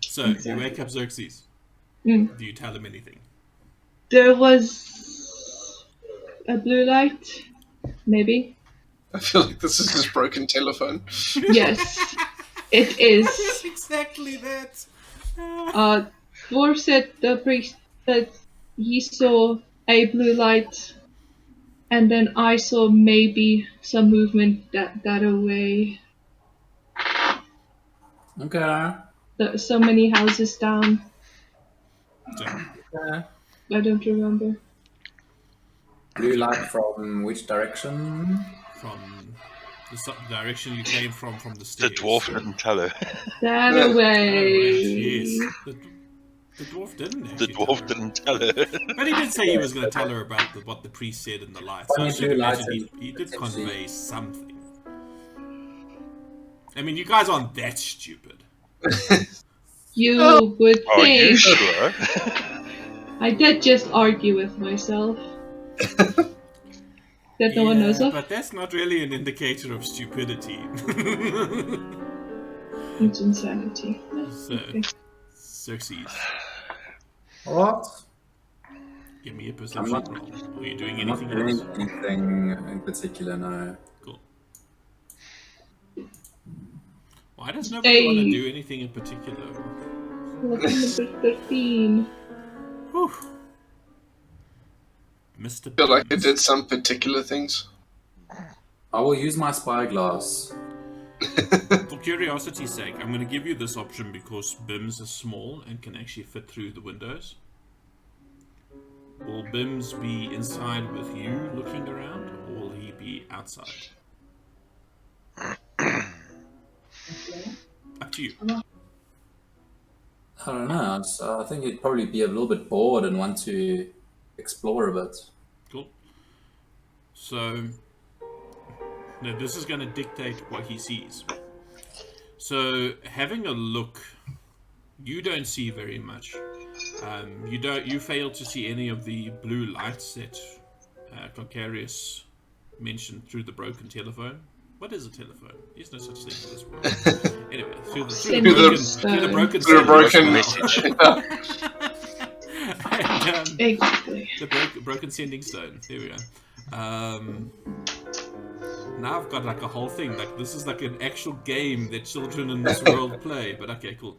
So, you wake up Xerxes. Mm. Do you tell him anything? There was a blue light, maybe. I feel like this is his broken telephone. Yes, it is. Exactly that. dwarf said the priest that he saw a blue light, and then I saw maybe some movement that away. Okay. So many houses down. So, Okay. I don't remember. Blue light from which direction? from the direction you came from the The stairs. dwarf didn't tell her. That Oh, away. right, yes. The dwarf didn't The actually dwarf tell her. didn't tell her. But he did say he was going to tell her about what the priest said in the light. So I Funny should blue imagine light he did potentially- convey something. I mean, you guys aren't that stupid. You would Are you think. sure? I did just argue with myself. That no one knows of. But that's not really an indicator of stupidity. It's insanity. So, Okay. Xerxes, What? give me a perception not- roll. Are you doing I'm not anything doing else? anything in particular, no. Cool. Why does nobody want to Hey. do anything in particular? Lucky number 13. Whew. Mr. I feel like I Bims. did some particular things. I will use my spyglass. For curiosity's sake, I'm going to give you this option because Bims is small and can actually fit through the windows. Will Bims be inside with you looking around, or will he be outside? Up to you. I don't know. I think he'd probably be a little bit bored and want to explore a bit. Cool. So, now this is going to dictate what he sees. So, having a look, you don't see very much. You fail to see any of the blue lights that Clocarius mentioned through the broken telephone. What is a telephone? There's no such thing in this world. Anyway, through the broken Message. and, Exactly. the broken sending stone. There we go. Now I've got like a whole thing. Like this is like an actual game that children in this world play. But okay, cool.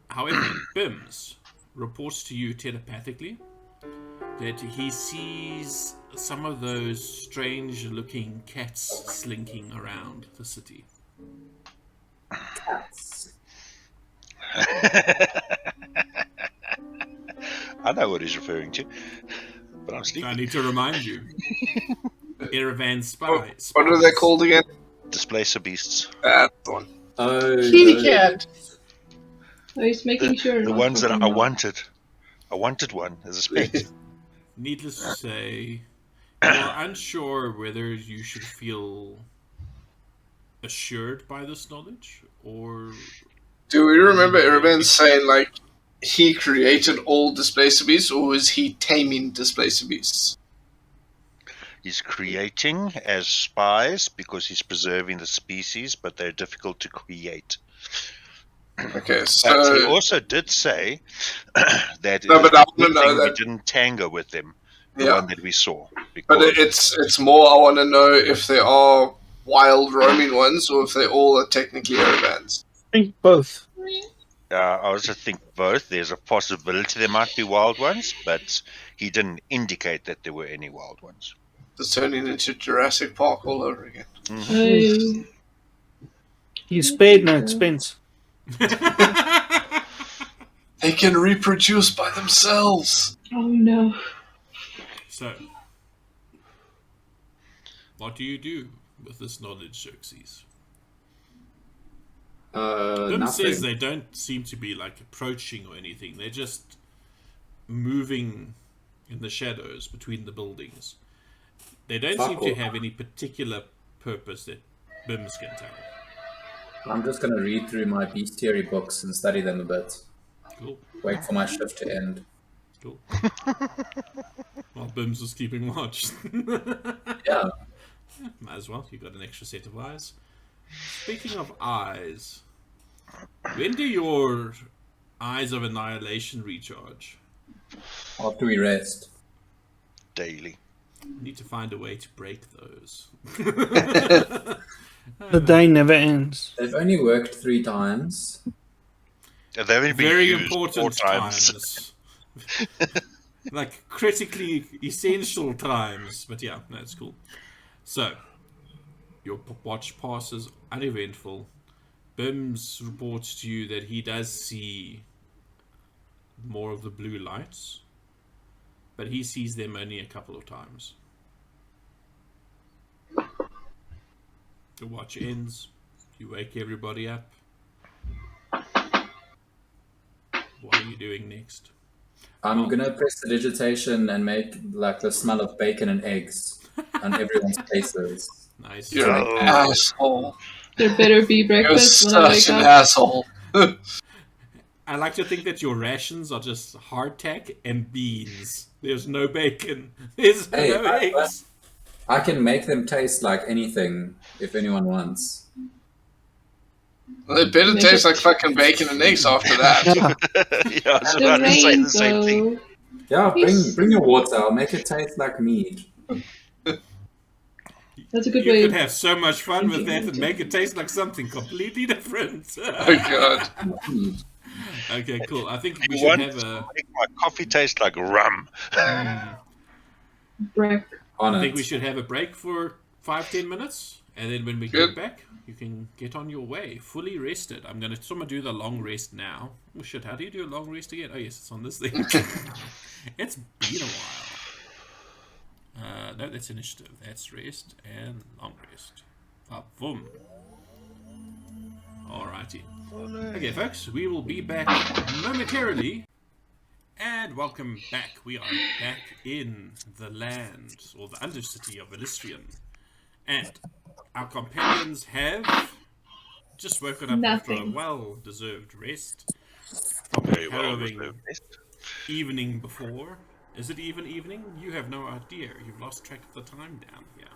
However, Bims reports to you telepathically that he sees some of those strange-looking cats slinking around the city. I know what he's referring to, but I'm So I sleeping. need to remind you. Erevan spies. What are they called again? Displacer beasts. That one. Oh, Kitty those- cat. Oh, he's making sure. The not ones that talking I about- wanted. I wanted one as a spectre. Needless to say, you're unsure whether you should feel assured by this knowledge or Do we remember Erevan saying, like, he created all displacer beasts, or was he taming displacer beasts? He's creating as spies because he's preserving the species, but they're difficult to create. Okay, But he so... also did say that No, it was but I a wanna good know thing we that- didn't tango with them, the Yeah. one that we saw. But Because it's more, I want to know if there are wild roaming ones, or if they all are technically Erebans. I think both. I also think both. There's a possibility there might be wild ones, but he didn't indicate that there were any wild ones. It's turning into Jurassic Park all over again. Oh, You spared no expense. They can reproduce by themselves! oh no. so. What do you do with this knowledge, Xerxes? Bim nothing. says they don't seem to be like approaching or anything. They're just moving in the shadows between the buildings. They don't Fuck seem to off. have any particular purpose that Bims can tell. I'm just going to read through my bestiary books and study them a bit. Cool. Wait for my shift to end. Cool. While Bims is keeping watch. Yeah. Might as well. You've got an extra set of eyes. Speaking of eyes, when do your eyes of annihilation recharge? After we rest. Daily. You need to find a way to break those. The day never ends. They've only worked 3 times. They've only been very used 4 important times. Like critically essential times. But yeah, that's cool. So, your watch passes uneventful. Bims reports to you that he does see more of the blue lights, but he sees them only a couple of times. The watch ends. You wake everybody up. What are you doing next? I'm gonna press the digitation and make like the smell of bacon and eggs on everyone's faces. Nice. You're an asshole. There better be You're breakfast when I wake such an up. asshole. I like to think that your rations are just hardtack and beans. There's no bacon. There's no eggs. I can make them taste like anything if anyone wants. Well, it better taste like fucking bacon and eggs after that. Yeah. I was about to say the same thing. Rainbow. Yeah, bring your water. I'll make it taste like meat. That's a good You way. could have so much fun with that and make it taste like something completely different. Oh god. Okay, cool. I think we You should want have to a. make my coffee taste like rum. Break. On I it. think we should have a break for 5-10 minutes, and then when we Good. get back, you can get on your way, fully rested. I'm gonna do the long rest now. Oh shit! How do you do a long rest again? Oh yes, it's on this thing. It's been a while. No, that's initiative. That's rest and long rest. Boom. Alrighty. Okay, folks, we will be back momentarily. And welcome back. We are back in the land, or the undercity of Elysstrean. And our companions have just woken up after a Nothing. well-deserved rest from a Very well harrowing deserved. evening before. Is it even evening? You have no idea. You've lost track of the time down here.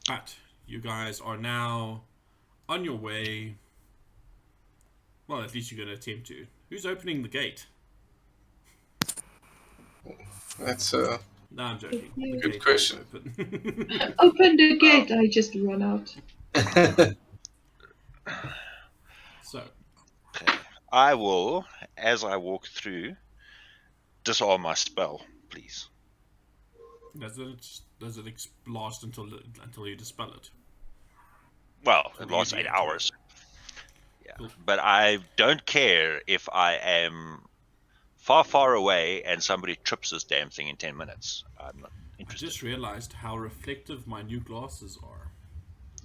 But you guys are now on your way. Well, at least you're going to attempt to. Who's opening the gate? That's No, I'm joking. The Good gate is question. open. Open the gate. I just run out. So, Okay. I will, as I walk through, disarm my spell, please. does it last until you dispel it? Well, Or it do lasts you 8 do it? hours. Yeah. Cool. But I don't care if I am far, far away and somebody trips this damn thing in 10 minutes. I'm not I interested. just realized how reflective my new glasses are.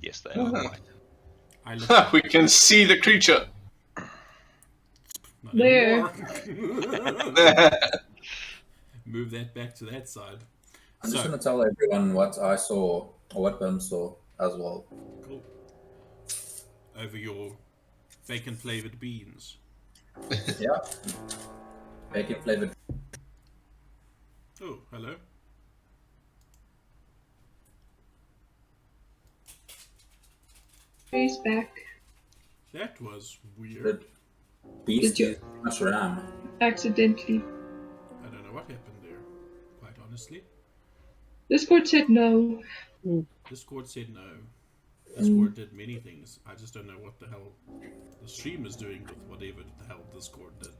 Yes, they are quite. I look we can see the creature. not There. anymore. Move that back to that side. I'm just So, going to tell everyone what I saw, or what Bim saw as well. cool. Over your bacon flavored beans. Yeah. Bacon flavored. Oh, hello. He's back. That was weird. Good. Beast Did you- is much ram. Accidentally. I don't know what happened there, quite honestly. Discord said no. Discord said no. Discord did many things. I just don't know what the hell the stream is doing with whatever the hell Discord did.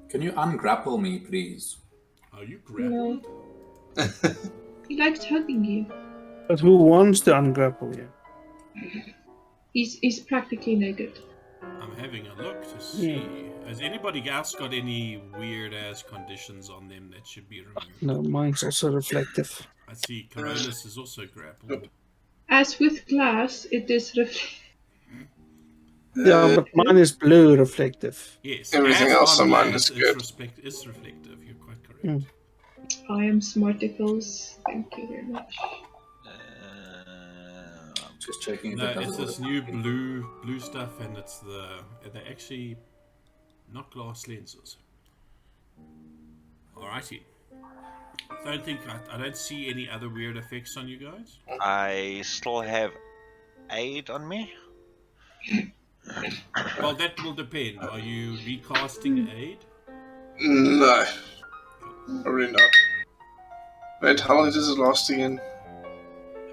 Can you ungrapple me, please? Are you grappled? He likes hugging you. But who wants to ungrapple you? He's practically naked. I'm having a look to see. Has anybody else got any weird ass conditions on them that should be removed? No, mine's also reflective. I see Carolus is also grappled. As with glass, it is Yeah, but mine is blue reflective. Yes. Everything as else on mine glass is good. is reflective. You're quite correct. I am smarticles. Thank you very much. Just checking if No, it does it's what this it- new blue stuff, and it's they're actually not glass lenses. Alrighty. I don't see any other weird effects on you guys. I still have aid on me. Well, that will depend. Are you recasting aid? No. Probably not. Wait, how long does it last again?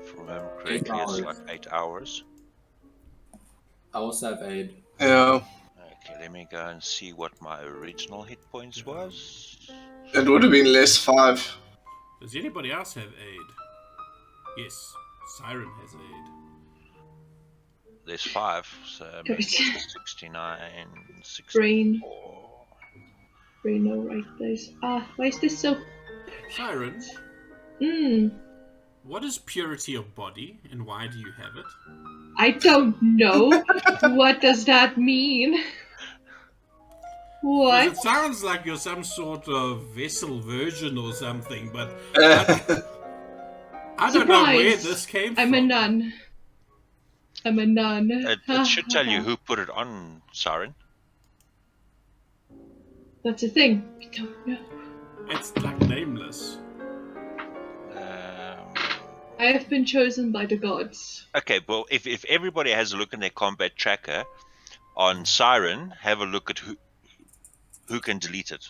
If I remember correctly, it's like 8 hours. I also have aid. Yeah. Okay, let me go and see what my original hit points was. It would have been less 5. Does anybody else have aid? Yes, Siren has aid. There's 5, so Good. 69, Brain. 64. Brain, no right place. Why is this so... Siren, Hmm. what is purity of body and why do you have it? I don't know. What does that mean? Because What? it sounds like you're some sort of vessel virgin or something, but I don't know where Surprise! this came I'm from. a nun. I'm a nun. It should tell you who put it on, Siren. That's a thing. We don't know. It's like nameless. I have been chosen by the gods. Okay, well, if everybody has a look in their combat tracker on Siren, have a look at who can delete it.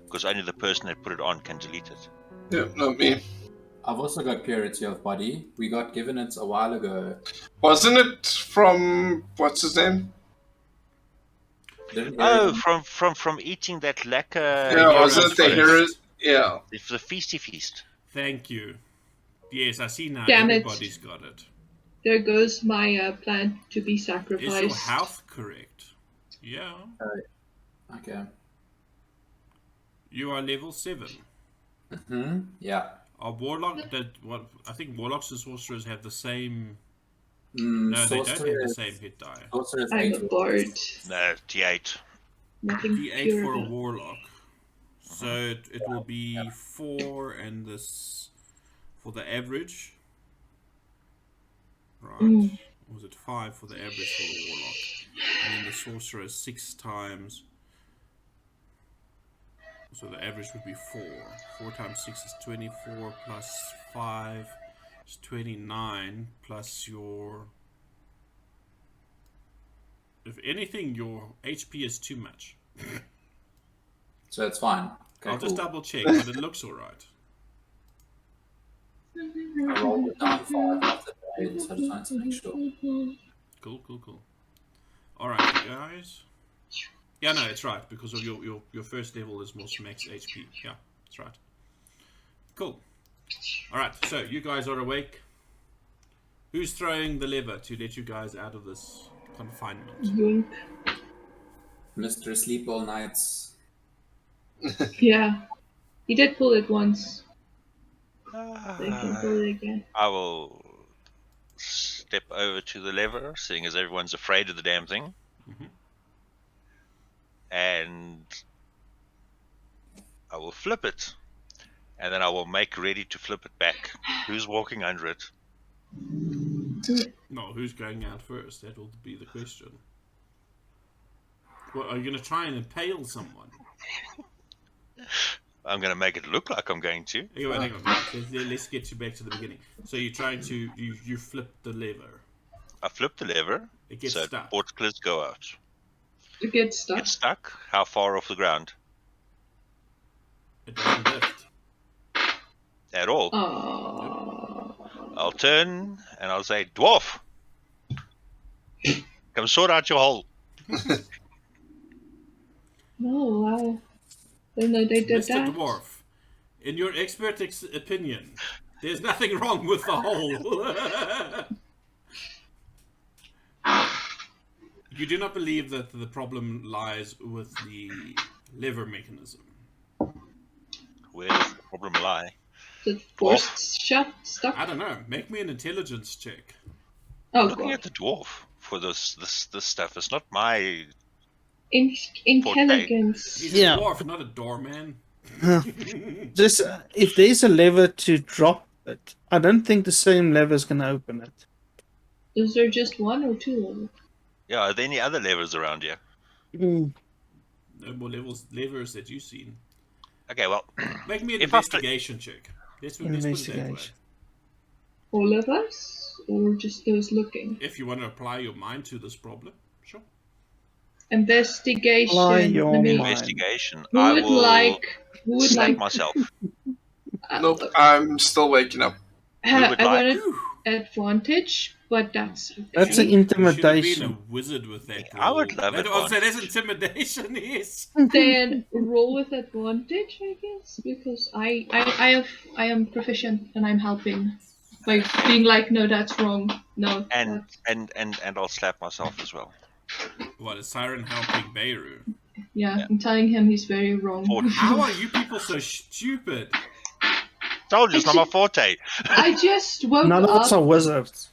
Because only the person that put it on can delete it. Yeah, not me. I've also got purity of body. We got given it a while ago. Wasn't it from what's his name? Oh, from eating that lacquer. Yeah, wasn't it the Heroes hero? Feast. Yeah. It's the feasty feast. Thank you. Yes, I see now. Damn it. Everybody's got it. There goes my plan to be sacrificed. Is your health correct? Yeah. Okay. You are level 7. Yeah. Are warlock what I think warlocks and sorcerers have the same. No, No, they don't have the same hit die. I'm bored. No, D8. Nothing D8 pure for a about- warlock. So it will be 4 and this for the average. Right. Or was it 5 for the average for the warlock? And then the sorcerer 6 times. So the average would be 4. 4 times 6 is 24 plus 5 is 29 plus your... If anything, your HP is too much. So it's fine. Okay, I'll just cool. double check, but it looks alright. I rolled it down 5 after the 8, so I just wanted to make sure. Cool. Alright, guys. Yeah, no, it's right, because of your first level is most max HP. Yeah, that's right. Cool. Alright, so you guys are awake. Who's throwing the lever to let you guys out of this confinement? Yoink. Mr. Sleep All Nights. Yeah. He did pull it once. They can pull it again. I will step over to the lever, seeing as everyone's afraid of the damn thing. And I will flip it. And then I will make ready to flip it back. Who's walking under it? No, who's going out first? That will be the question. Well, are you going to try and impale someone? I'm going to make it look like I'm going to. Hang on. Let's get you back to the beginning. So you're trying to... You flip the lever. I flip the lever, It gets so stuck. portcullis go out. It gets stuck. It's stuck? How far off the ground? It doesn't lift. At all. I'll turn and I'll say, Dwarf! Come sort out your hole. No, I don't know they did Mr. that. Dwarf, in your expert opinion, there's nothing wrong with the hole. You do not believe that the problem lies with the lever mechanism. Where does the problem lie? The forced shut stuck. I don't know. Make me an intelligence check. Oh Looking god. at the dwarf for this stuff. It's not my... Intelligence. He's Yeah. a dwarf, not a doorman. Just if there's a lever to drop it, I don't think the same lever's gonna open it. Is there just one or two of them? Yeah, are there any other levers around here? Mm. No more levers that you've seen. Okay, well, Make me an If I investigation check. Let's put it that way. Investigation. All of us? Or just those looking? If you want to apply your mind to this problem, sure. Investigation. Apply your Let me- mind. investigation. Who I would will like... Who would slap like... myself. Nope, I'm still waking up. Who would I like? want an advantage, but that's okay. That's an You should have been intimidation. a wizard with that. I would love that. it. Also, that's intimidation. Yes. Then roll with advantage, I guess, because I am proficient and I'm helping by being like, no, that's wrong. No, And that's... I'll slap myself as well. What is Siren helping Beirut? Yeah, I'm telling him he's very wrong. How are you people so stupid? Told you it's not my forte. I just woke None of up. us are wizards.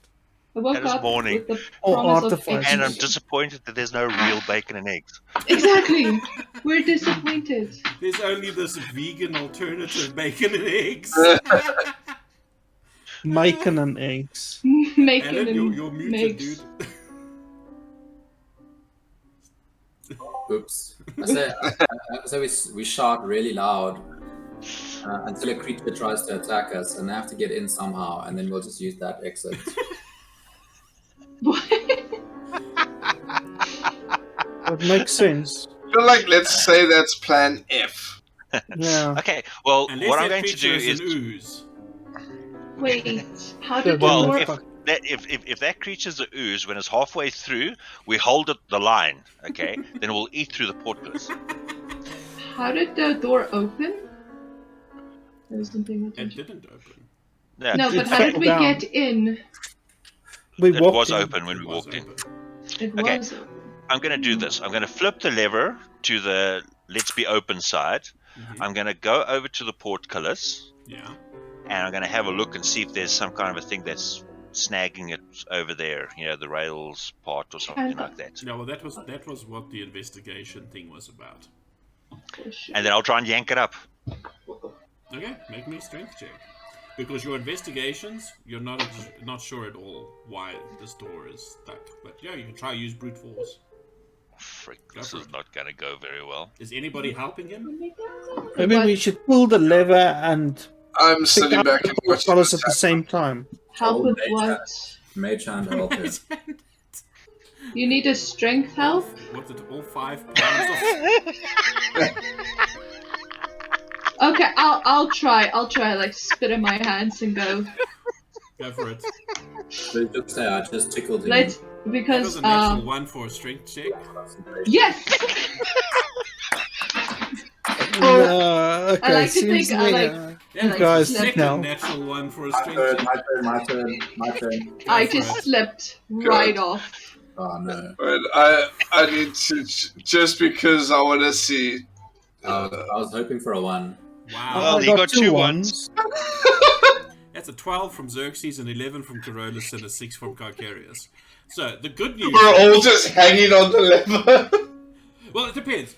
I woke It is up morning. with the Or promise of artificers. And I'm education. disappointed that there's no real bacon and eggs. Exactly. We're disappointed. There's only this vegan alternative bacon and eggs. Bacon and eggs. Making Alan, and you're muted, makes. dude. Oops. So we shout really loud until a creature tries to attack us, and they have to get in somehow, and then we'll just use that exit. That makes sense. I feel like let's say that's plan F. Yeah. Okay, well, Unless what I'm that going to do creature is... an ooze. Wait, how did Well, the if dwarf... that creature's a ooze, when it's halfway through, we hold it the line, okay? Then we'll eat through the portcullis. How did the door open? I wasn't paying It attention. didn't open. Yeah, No, but It how did fell we down. get in? We it walked was in. open when we It was walked in. open. It Okay. was open. I'm going to do this. I'm going to flip the lever to the let's be open side. Mhm. I'm going to go over to the portcullis, Yeah. and I'm going to have a look and see if there's some kind of a thing that's snagging it over there, you know, the rails part or something like that. No, well, that was what the investigation thing was about. And then I'll try and yank it up. Okay, make me a strength check. Because your investigations, you're not sure at all why this door is stuck. But yeah, you can try use brute force. Frick, Go this for is it. not going to go very well. Is anybody helping him? Maybe But we should pull the lever and I'm pick sitting up back the and watching portcullis this at the same time. help with mage what? Mage hand help here. You need a strength help? What's it? All 5 pounds Okay, I'll try. I'll try. Like spit in my hands and go. Go for it. So just say I just tickled him. Let's That was because a natural 1 for a strength check. yes. Okay, I like to seems think I like- me, That like was guys, the slip second now. natural 1 for a My strength turn, check. my turn. I for just it. slipped right off. Oh no. But I need to, just because I want to see. I was hoping for a 1. Wow. Well, I you got two ones. That's a 12 from Xerxes, an 11 from Carolus, and a 6 from Carcarius. So, the good news... We're all just hanging on the lever. Well, it depends.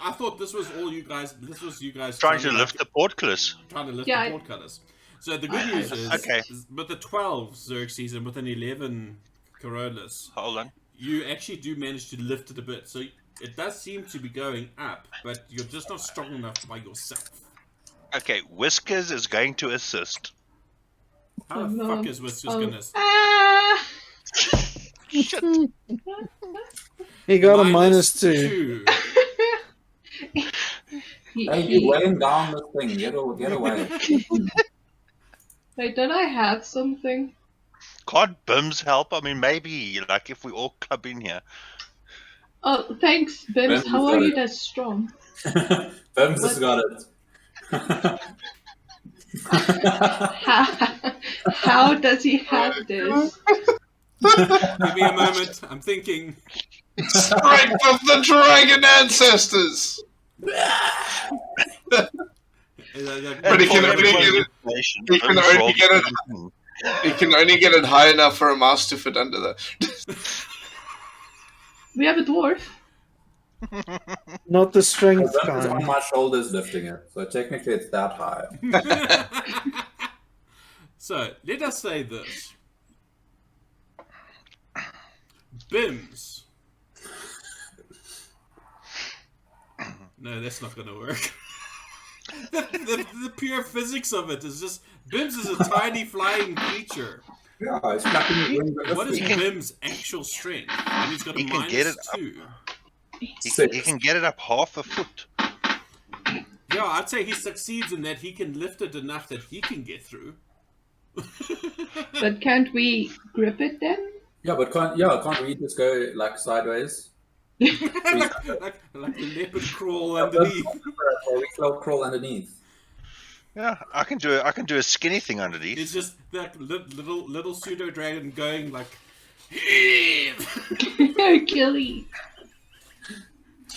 I thought this was all you guys... This was you guys... Trying to lift the portcullis. Trying to lift Yeah, the portcullis. So, the good news is... Okay. With the 12 Xerxes and with an 11 Carolus, Hold on. you actually do manage to lift it a bit. So, it does seem to be going up, but you're just not strong enough by yourself. Okay, Whiskers is going to assist. How the No. fuck is Whiskers gonna... Ah! Shit. He got a -2. Hey, you're weighing down this thing. Get away. Wait, don't I have something? Can't Bims help? I mean, maybe, like, if we all club in here. Oh, thanks, Bims. Bims How are got you it. that strong? Bims has got it. How does he have this? Give me a moment. I'm thinking. Strength of the dragon ancestors. But he can only get it. He can only get it. He can only get it high enough for a mouse to fit under there. We have a dwarf. Not the strength Bims is on kind. my shoulders lifting it, so technically it's that high. So, let us say this. Bims. No, that's not going to work. the pure physics of it is just... Bims is a tiny flying creature. Yeah, it's flapping his wings and What is lifting. Bim's actual strength? And he's got a He can get it up. -2. He can get it up half a foot. Yeah, I'd say he succeeds in that he can lift it enough that he can get through. But can't we grip it then? Yeah, but can't we just go like sideways? like the leopard crawl underneath. We crawl underneath. Yeah, I can do a skinny thing underneath. It's just that little pseudo dragon going like. Achilles.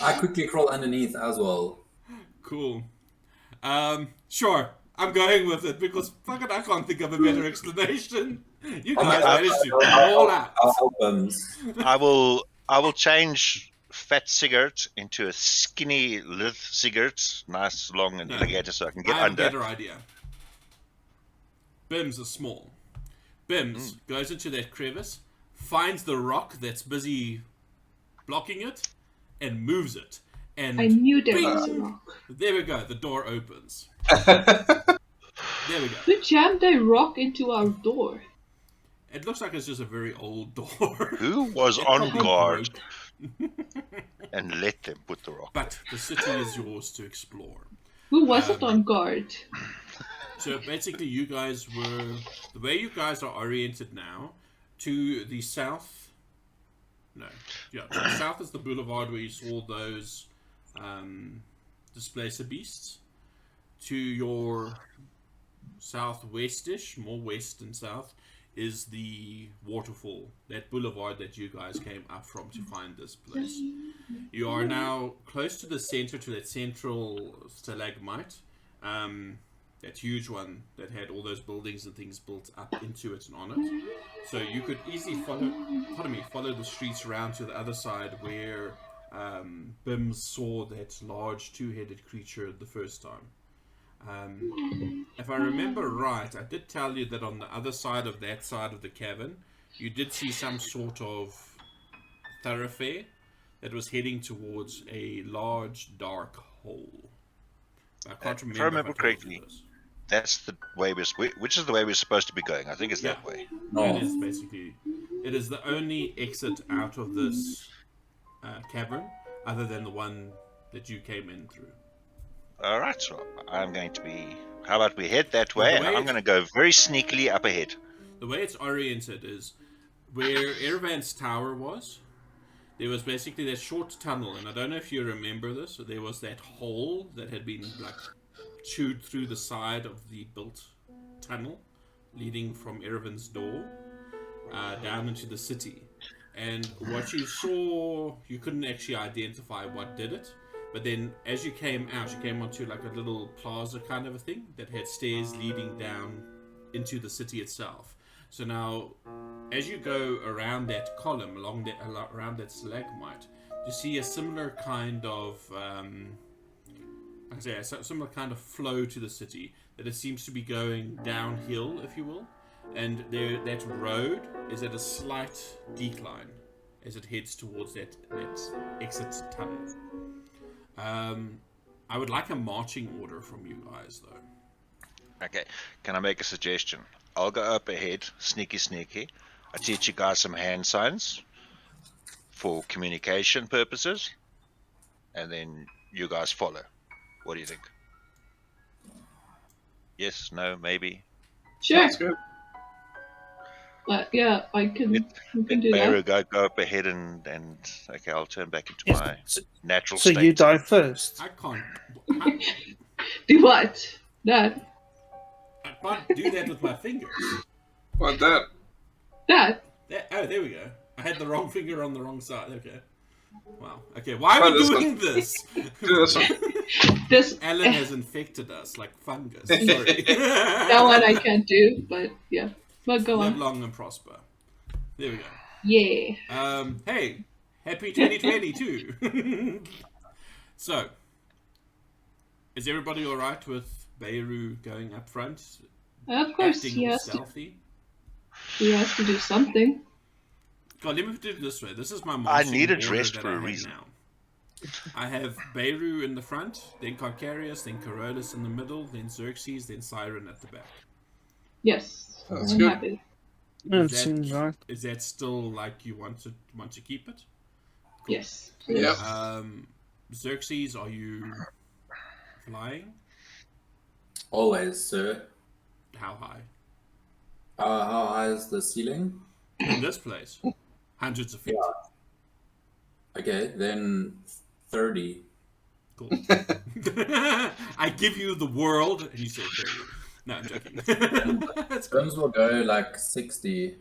I quickly crawl underneath as well. Cool. Sure. I'm going with it because fucking I can't think of a better explanation. You guys managed to all out. I will change fat cigarette into a skinny lithe cigarette, nice long and alligator, so I can get under. I have a better idea. Bims is small. Bims goes into that crevice, finds the rock that's busy blocking it, and moves it. And I knew there was a rock. There we go. The door opens. There we go. Who jammed a rock into our door? It looks like it's just a very old door. Who was on guard and let them put the rock? But the city is yours to explore. Who wasn't on guard? So basically, you guys were the way you guys are oriented now to the south. No, yeah, to the south is the boulevard where you saw those displacer beasts. To your southwestish, more west and south, is the waterfall, that boulevard that you guys came up from to find this place. You are now close to the center, to that central stalagmite, that huge one that had all those buildings and things built up into it and on it. So you could easily follow the streets around to the other side where Bims saw that large two-headed creature the first time. If I remember right, I did tell you that on the other side of that side of the cavern, you did see some sort of thoroughfare that was heading towards a large dark hole. I can't remember. If I remember correctly, that's the way which is the way we're supposed to be going. I think it's that way. It is basically. It is the only exit out of this cavern, other than the one that you came in through. All right, so I'm going to be. How about we head that way, and I'm going to go very sneakily up ahead. The way it's oriented is where Ervan's tower was. There was basically that short tunnel, and I don't know if you remember this. There was that hole that had been like chewed through the side of the built tunnel, leading from Ervan's door down into the city. And what you saw, you couldn't actually identify what did it. But then, as you came out, you came onto like a little plaza kind of a thing that had stairs leading down into the city itself. So now, as you go around that column, around that stalagmite, you see a similar kind of, similar kind of flow to the city. That it seems to be going downhill, if you will, and that road is at a slight decline as it heads towards that exit tunnel. I would like a marching order from you guys, though. Okay, can I make a suggestion? I'll go up ahead, sneaky. I teach you guys some hand signs for communication purposes, and then you guys follow. What do you think? Yes, no, maybe? Sure. That's good. Yeah, I can do that. Go up ahead and okay, I'll turn back into my natural state. So you die first. I can't. Do what? That. I can't do that with my fingers. What that? That. Oh, there we go. I had the wrong finger on the wrong side. Okay. Wow. Okay, why are we doing this? This Alan has infected us like fungus. Sorry. That one I can't do, but yeah. But go Live on. long and prosper. There we go. Yeah. Hey, happy 2022. So, is everybody all right with Beirut going up front? Of course, acting he has stealthy? He has to do something. God, let me do it this way. This is my I marching need a order dress that for I a have reason. now. I have Beirut in the front, then Carcarius, then Carolus in the middle, then Xerxes, then Siren at the back. Yes. That's I'm good. happy. That seems right. Is that still like you want to keep it? Yes. Yep. Xerxes, are you flying? Always, sir. How high? How high is the ceiling? In this place, hundreds of feet. Okay, then 30. Cool. I give you the world, and you say 30. No, I'm joking. That's cool. Burns will go like 60.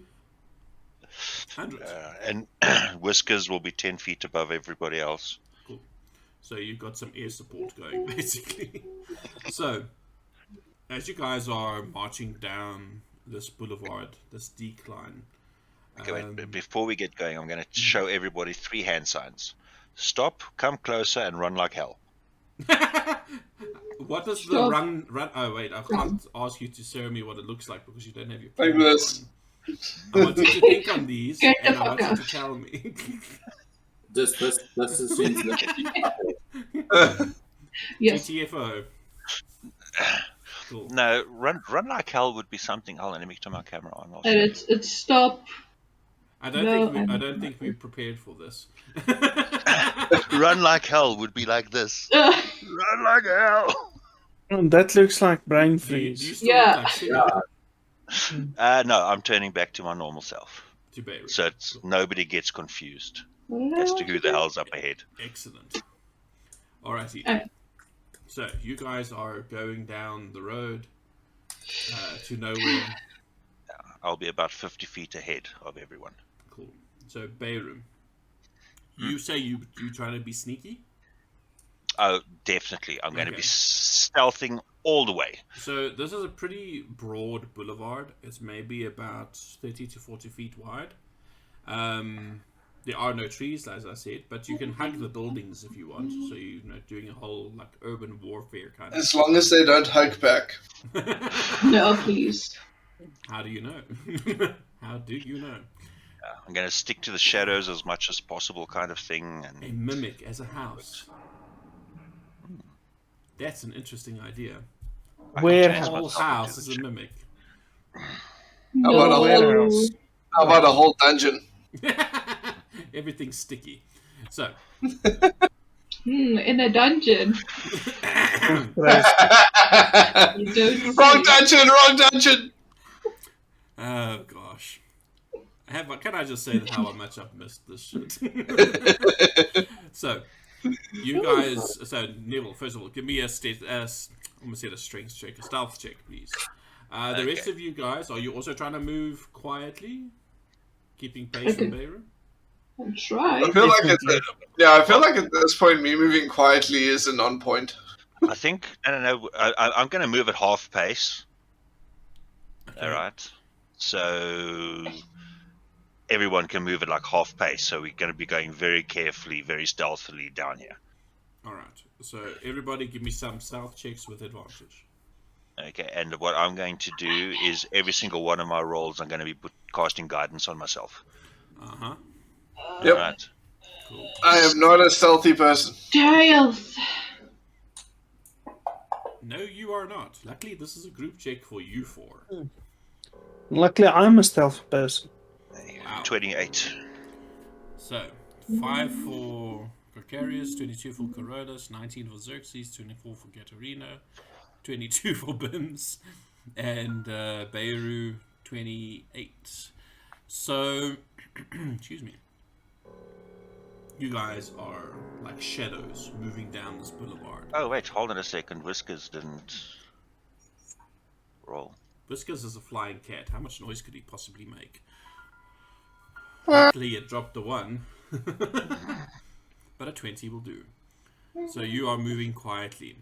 100. And Whiskers will be 10 feet above everybody else. Cool. So you've got some air support going, basically. So, as you guys are marching down this boulevard, this decline. Okay, wait. Before we get going, I'm going to show everybody 3 hand signs. Stop, come closer, and run like hell. What does the run? Oh wait, I can't ask you to show me what it looks like because you don't have your Like camera this. on. I want you to think on these, and I want you to tell me. This assumes Yes. GTFO. Cool. No, run like hell would be something. Hold on, let me turn my camera on. And it's stop. I don't think we're prepared for this. Run like hell would be like this. Run like hell. That looks like brain Do you freeze. still Yeah. look like Sigurd? No, I'm turning back to my normal self. To Beirut. So nobody gets confused as to who the hell's up ahead. Excellent. Alrighty. Okay. So you guys are going down the road to nowhere. I'll be about 50 feet ahead of everyone. Cool. So Beirut, you say you're trying to be sneaky? Oh, definitely. I'm going to Okay. be stealthing all the way. So this is a pretty broad boulevard. It's maybe about 30 to 40 feet wide. There are no trees, as I said, but you can hug the buildings if you want. So you're doing a whole like urban warfare kind of. As long as they don't hug back. No, please. How do you know? How do you know? I'm going to stick to the shadows as much as possible, kind of thing. A And mimic as a house. That's an interesting idea. I Where can change The whole myself into house the is a mimic. How about a whole, Warehouse. how about a whole dungeon? Everything's sticky. So, In a dungeon. You don't Wrong say. dungeon! oh gosh. Can I just say how much I've missed this shit? So, you guys. So, Neville, first of all, give me a almost said a strength check, a stealth check, please. The rest Okay. of you guys, are you also trying to move quietly, keeping pace with Beirut? I'm trying. I feel I feel like at this point, me moving quietly isn't on point. I think, I don't know, I'm going to move at half pace. Okay. All right. So everyone can move at like half pace. So we're going to be going very carefully, very stealthily down here. All right. So everybody, give me some stealth checks with advantage. Okay. And what I'm going to do is every single one of my rolls, I'm going to be casting guidance on myself. Uh-huh. Yep. All right. Cool. I am not a stealthy person. Stealth. No, you are not. Luckily, this is a group check for you four. Luckily, I'm a stealth person. Wow. 28. So, 5 for Precarious, 22 for Coronis, 19 for Xerxes, 24 for Katarina, 22 for Bims, and Beirut, 28. So, excuse me. You guys are like shadows moving down this boulevard. Oh, wait. Hold on a second. Whiskers didn't roll. Whiskers is a flying cat. How much noise could he possibly make? Luckily, it dropped a 1. But a 20 will do. So you are moving quietly.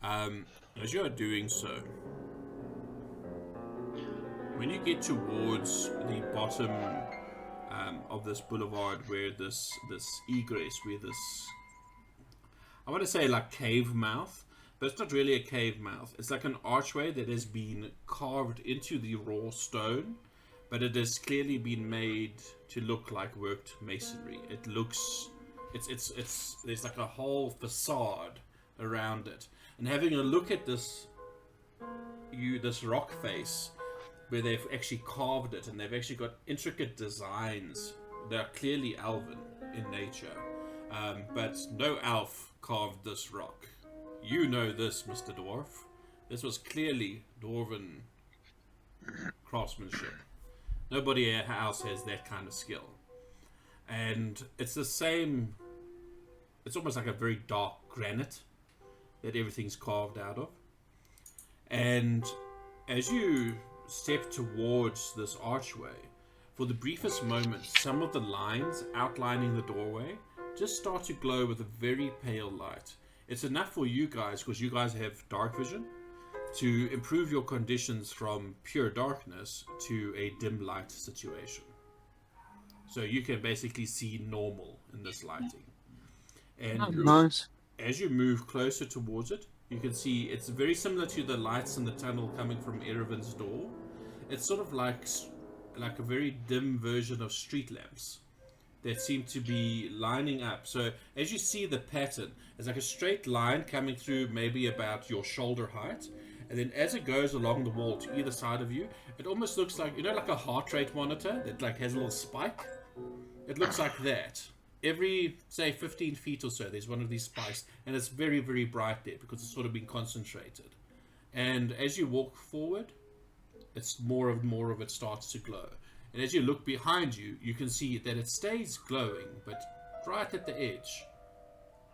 As you are doing so, when you get towards the bottom of this boulevard, where this egress, where this, I want to say like cave mouth, but it's not really a cave mouth. It's like an archway that has been carved into the raw stone, but it has clearly been made to look like worked masonry. It looks, it's there's like a whole facade around it. And having a look at this rock face, where they've actually carved it and they've actually got intricate designs. They're clearly elven in nature, but no elf carved this rock. You know this, Mr. Dwarf. This was clearly dwarven craftsmanship. Nobody else has that kind of skill. And it's the same, it's almost like a very dark granite that everything's carved out of. And as you step towards this archway, for the briefest moment, some of the lines outlining the doorway just start to glow with a very pale light. It's enough for you guys, because you guys have dark vision, to improve your conditions from pure darkness to a dim light situation. So you can basically see normal in this lighting. And Nice. as you move closer towards it, you can see it's very similar to the lights in the tunnel coming from Erevan's door. It's sort of like a very dim version of street lamps that seem to be lining up. So as you see the pattern, it's like a straight line coming through maybe about your shoulder height. And then as it goes along the wall to either side of you, it almost looks like, you know, like a heart rate monitor that like has a little spike? It looks like that. Every, say, 15 feet or so, there's one of these spikes, and it's very, very bright there because it's sort of been concentrated. And as you walk forward, it's more of it starts to glow. And as you look behind you, you can see that it stays glowing, but right at the edge,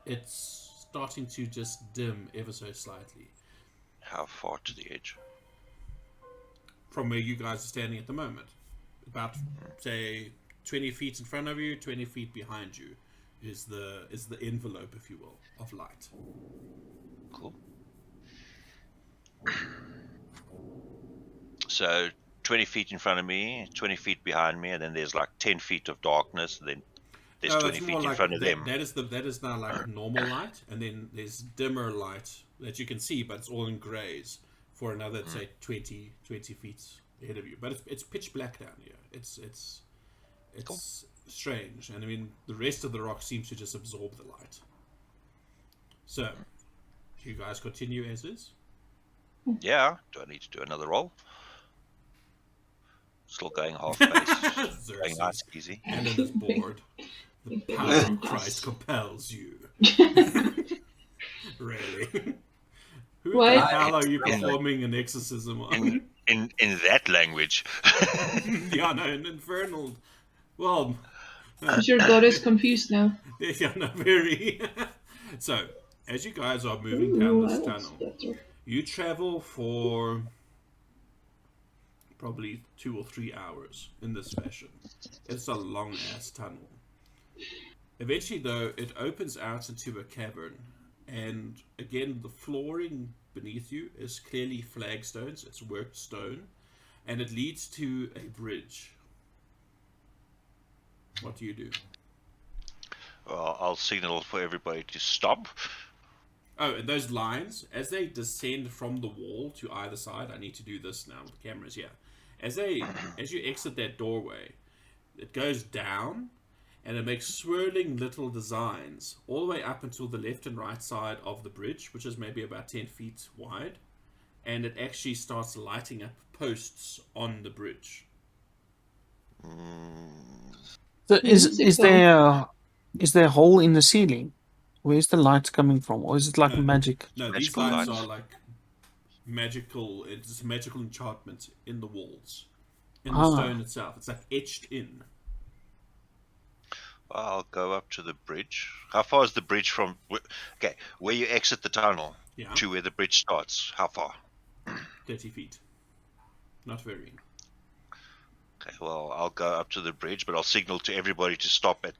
it's starting to just dim ever so slightly. How far to the edge? From where you guys are standing at the moment. About, say, 20 feet in front of you, 20 feet behind you is the envelope, if you will, of light. Cool. So 20 feet in front of me, 20 feet behind me, and then there's like 10 feet of darkness, and then there's 20 feet in front of them. That is now like normal light, and then there's dimmer light that you can see, but it's all in grays for another, say, 20 feet ahead of you. But it's pitch black down here. It's cool. Strange, and I mean the rest of the rock seems to just absorb the light. So, you guys continue as is? Yeah. Do I need to do another roll? Still going half pace. Going nice, easy. And then is bored. The power of Christ compels you. Really? Who the hell are you performing an exorcism on? In that language. Yeah, no, an infernal. Well, Is your goddess confused now? yeah, no, very. So, as you guys are moving down this tunnel, you travel for probably 2 or 3 hours in this fashion. It's a long ass tunnel. Eventually, though, it opens out into a cavern, and again, the flooring beneath you is clearly flagstones. It's worked stone, and it leads to a bridge. What do you do? Well, I'll signal for everybody to stop. Oh, and those lines, as they descend from the wall to either side, I need to do this now with the cameras, yeah. As you exit that doorway, it goes down, and it makes swirling little designs all the way up until the left and right side of the bridge, which is maybe about 10 feet wide, and it actually starts lighting up posts on the bridge. So is there a hole in the ceiling? Where's the light coming from, or is it like magic? No, these lights are like magical. It's magical enchantment in the walls, in the stone itself. It's like etched in. I'll go up to the bridge. How far is the bridge from? Okay, where you exit the tunnel to where the bridge starts. How far? 30 feet. Not very. Okay, well, I'll go up to the bridge, but I'll signal to everybody to stop at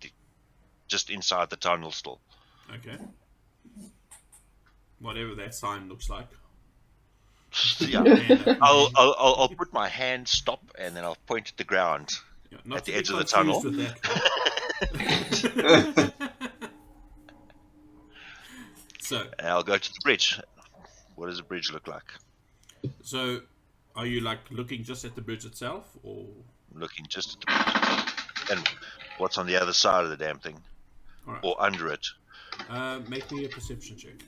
just inside the tunnel still. Okay. Whatever that sign looks like. Yeah. I'll put my hand stop, and then I'll point at the ground at the edge of the tunnel. So, and I'll go to the bridge. What does the bridge look like? So, are you like looking just at the bridge itself, or looking just at the bridge? And what's on the other side of the damn thing, or under it? Make me a perception check.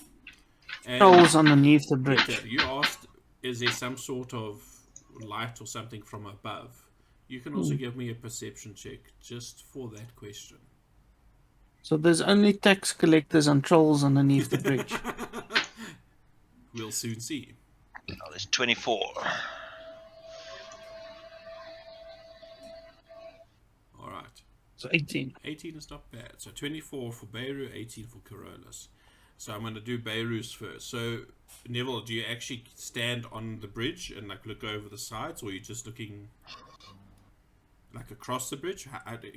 Holes underneath the bridge. Okay, you asked, is there some sort of light or something from above? You can also give me a perception check just for that question. So there's only tax collectors and trolls underneath the bridge. We'll soon see. Oh, there's 24. It's 18. 18 is not bad. So 24 for Beirut, 18 for Carolus. So I'm going to do Beirut's first. So Neville, do you actually stand on the bridge and like look over the sides, or are you just looking like across the bridge?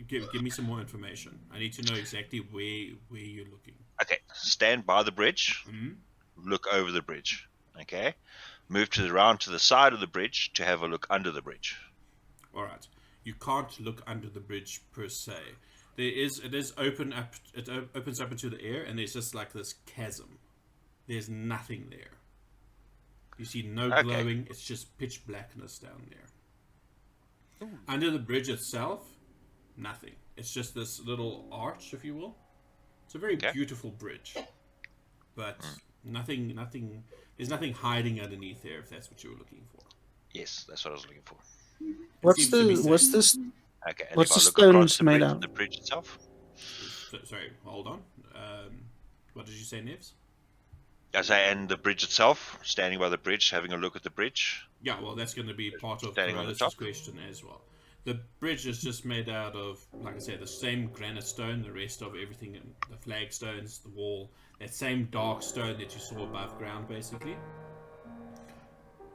Give me some more information. I need to know exactly where you're looking. Okay, stand by the bridge. Look over the bridge. Okay, move around to the side of the bridge to have a look under the bridge. All right. You can't look under the bridge per se. It is open up. It opens up into the air, and there's just like this chasm. There's nothing there. You see no glowing. It's just pitch blackness down there. Under the bridge itself, nothing. It's just this little arch, if you will. It's a very beautiful bridge, but nothing. There's nothing hiding underneath there. If that's what you were looking for. Yes, that's what I was looking for. What's this? Okay, and What's if I the look across stones the made bridge, out? the bridge itself. Sorry, hold on. What did you say, Nevs? I say, and the bridge itself, standing by the bridge, having a look at the bridge. Yeah, well, that's going to be part of Standing on the Carolus' top. question as well. The bridge is just made out of, like I said, the same granite stone, the rest of everything, the flagstones, the wall, that same dark stone that you saw above ground, basically.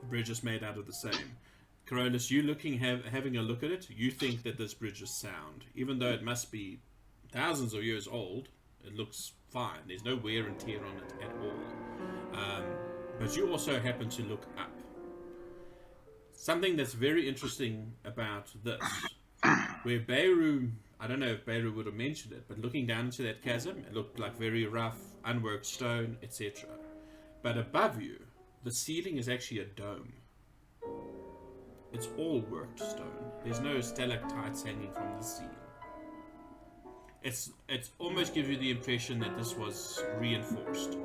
The bridge is made out of the same. Carolus, you having a look at it, you think that this bridge is sound. Even though it must be thousands of years old, it looks fine. There's no wear and tear on it at all. But you also happen to look up. Something that's very interesting about this, where Beirut, I don't know if Beirut would have mentioned it, but looking down into that chasm, it looked like very rough, unworked stone, etc. But above you, the ceiling is actually a dome. It's all worked stone. There's no stalactites hanging from the ceiling. It's almost gives you the impression that this was reinforced.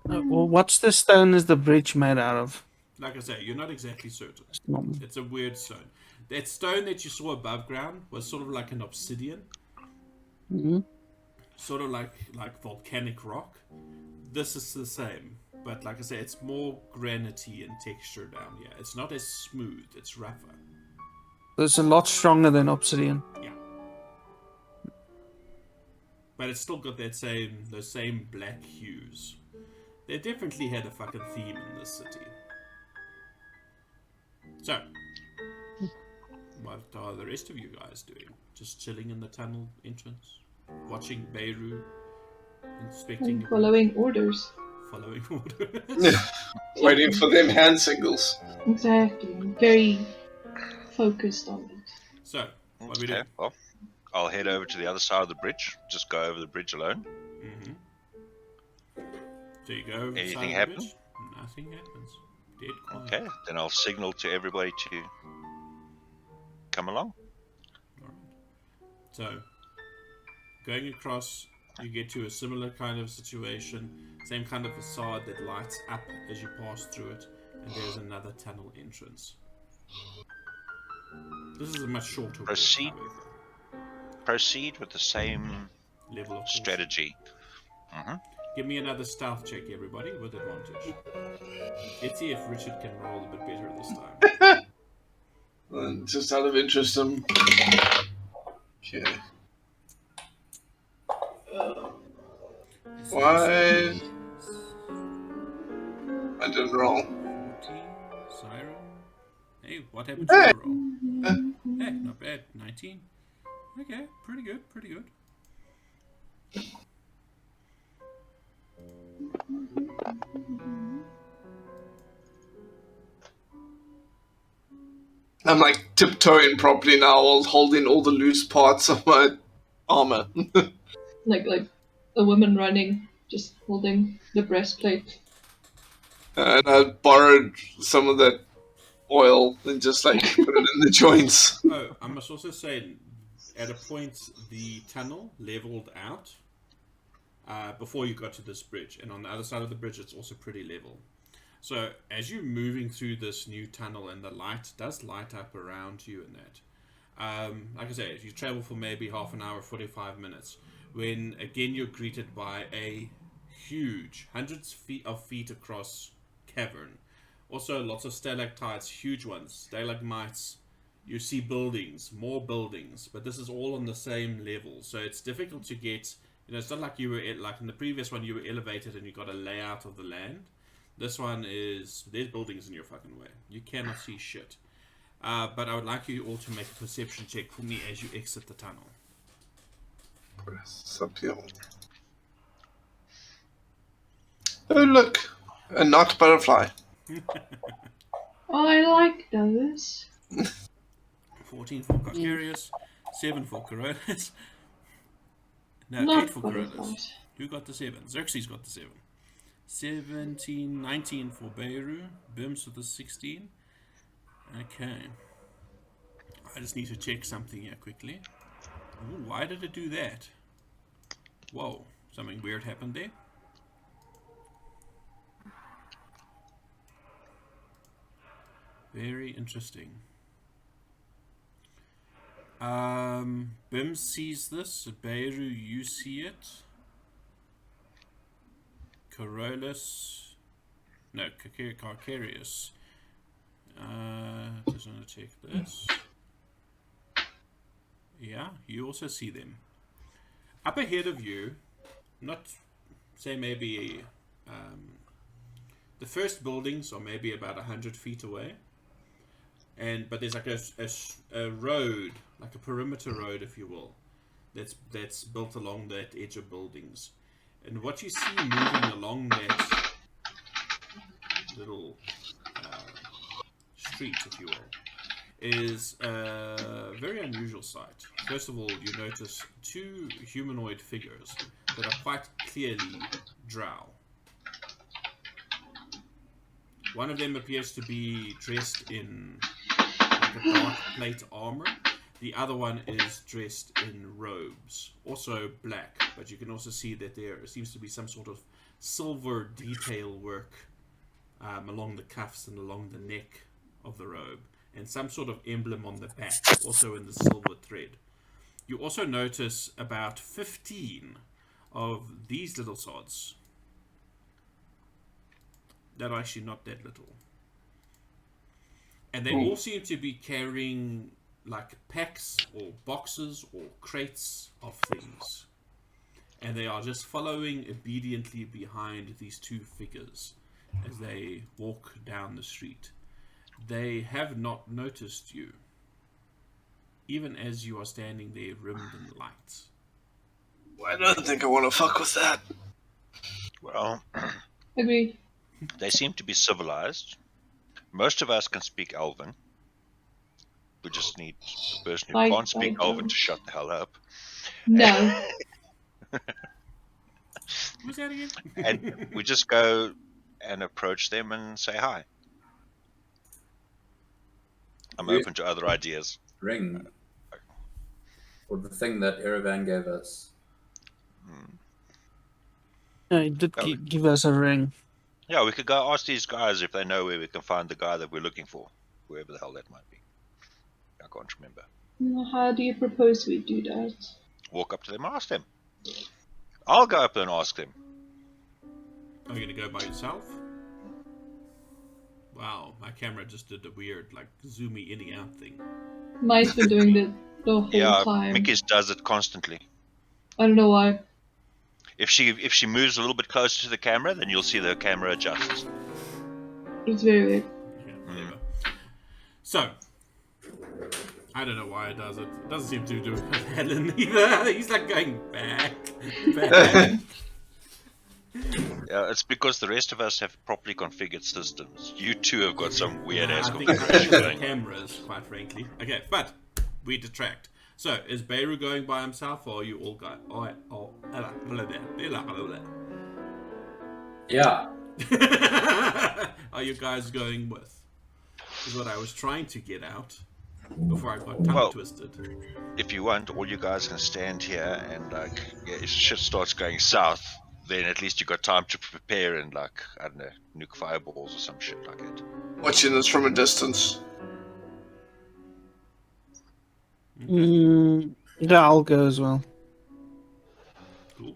Well, what's the stone is the bridge made out of? Like I say, you're not exactly certain. It's a weird stone. That stone that you saw above ground was sort of like an obsidian. Sort of like volcanic rock. This is the same. But like I say, it's more granity in texture down here. It's not as smooth. It's rougher. It's a lot stronger than obsidian. Yeah. But it's still got those same black hues. They definitely had a fucking theme in this city. So, what are the rest of you guys doing? Just chilling in the tunnel entrance? Watching Beirut? Inspecting? And following orders. Following orders? Waiting for them hand signals. Exactly. I'm very focused on it. So, what are we doing? Well, I'll head over to the other side of the bridge. Just go over the bridge alone. So you go over the Anything side of the happen? bridge? Nothing happens. Dead quiet. Okay, then I'll signal to everybody to come along. Alright. So, going across, you get to a similar kind of situation, same kind of facade that lights up as you pass through it, and there's another tunnel entrance. This is a much shorter walk, Proceed. however. Proceed with the same Level of strategy. Give me another stealth check, everybody, with advantage. Let's see if Richard can roll a bit better this time. Just out of interest, okay. Why? I didn't roll. 14, Siren. Hey, what happened to your roll? Hey, not bad. 19. Okay, pretty good, pretty good. I'm like tiptoeing properly now while holding all the loose parts of my armor. Like a woman running, just holding the breastplate. And I borrowed some of that oil and just like put it in the joints. Oh, I must also say, at a point, the tunnel leveled out before you got to this bridge. And on the other side of the bridge, it's also pretty level. So as you're moving through this new tunnel and the light does light up around you and that, like I say, if you travel for maybe half an hour, 45 minutes, when again you're greeted by a huge, hundreds of feet across cavern. Also lots of stalactites, huge ones, stalagmites, you see buildings, more buildings, but this is all on the same level, so it's difficult to get. It's not like you were like in the previous one. You were elevated and you got a layout of the land. This one is there's buildings in your fucking way. You cannot see shit. But I would like you all to make a perception check for me as you exit the tunnel. Perception. Oh look, a not butterfly. Oh, I like those. 14 for Carcarius, 7 for Coronas. No, Not 8 for Coronas. butterflies. Who got the 7? Xerxes got the 7. 17, 19 for Beirut. Bims with the 16. Okay. I just need to check something here quickly. Ooh, why did it do that? Whoa, something weird happened there. Very interesting. Bim sees this. Beirut, you see it. Carolus. No, Carcarius. Just want to check this. Yeah, you also see them. Up ahead of you, not say maybe the first buildings are maybe about 100 feet away. But there's like a road, like a perimeter road, if you will, that's built along that edge of buildings. And what you see moving along that little street, if you will, is a very unusual sight. First of all, you notice 2 humanoid figures that are quite clearly drow. One of them appears to be dressed in like a dark plate armor. The other one is dressed in robes, also black, but you can also see that there seems to be some sort of silver detail work along the cuffs and along the neck of the robe, and some sort of emblem on the back, also in the silver thread. You also notice about 15 of these little sods that are actually not that little. And they all seem to be carrying like packs or boxes or crates of things. And they are just following obediently behind these 2 figures as they walk down the street. They have not noticed you, even as you are standing there rimmed in lights. I don't think I want to fuck with that. Well, Agreed. they seem to be civilized. Most of us can speak Elven. We just need a person who can't speak Elven to shut the hell up. No. Who's that again? And we just go and approach them and say hi. I'm open to other ideas. Ring. Or the thing that Erevan gave us. Yeah, he did give us a ring. Yeah, we could go ask these guys if they know where we can find the guy that we're looking for. Whoever the hell that might be. I can't remember. How do you propose we do that? Walk up to them and ask them. I'll go up there and ask them. Are you going to go by yourself? Wow, my camera just did a weird, like, zoomy in and out thing. Mine's been doing the whole time. Yeah, Mickey's does it constantly. I don't know why. If she moves a little bit closer to the camera, then you'll see the camera adjusts. It's very weird. Yeah, whatever. So, I don't know why it does it. It doesn't seem to do it with Helen either. He's like going back. Yeah, it's because the rest of us have properly configured systems. You 2 have got some weird ass configuration going. Cameras, quite frankly. Okay, but we detract. So, is Beirut going by himself, or are you all going? Yeah. Are you guys going with? Is what I was trying to get out before I got tongue twisted. If you want, all you guys can stand here and if shit starts going south, then at least you got time to prepare and I don't know, nuke fireballs or some shit like that. Watching this from a distance. Yeah, I'll go as well. Cool.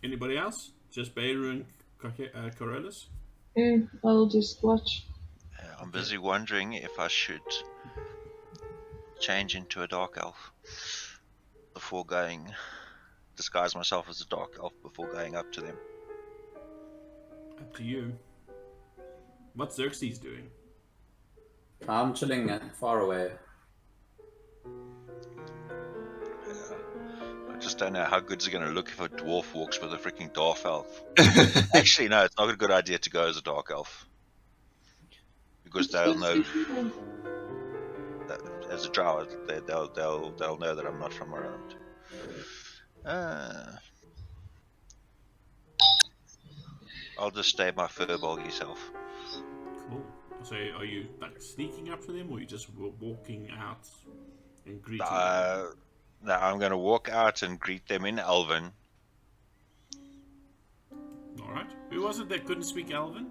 Anybody else? Just Beirut and Corellis? I'll just watch. I'm busy wondering if I should change into a dark elf before disguise myself as a dark elf before going up to them. Up to you. What's Xerxes doing? I'm chilling far away. I just don't know how good it's going to look if a dwarf walks with a freaking dwarf elf. Actually, no, it's not a good idea to go as a dark elf. Because they'll know, that as a drow, they'll know that I'm not from around. I'll just stay my furball yourself. Cool. So are you like sneaking up to them, or are you just walking out and greeting them? No, I'm going to walk out and greet them in Elven. Alright. Who was it that couldn't speak Elven?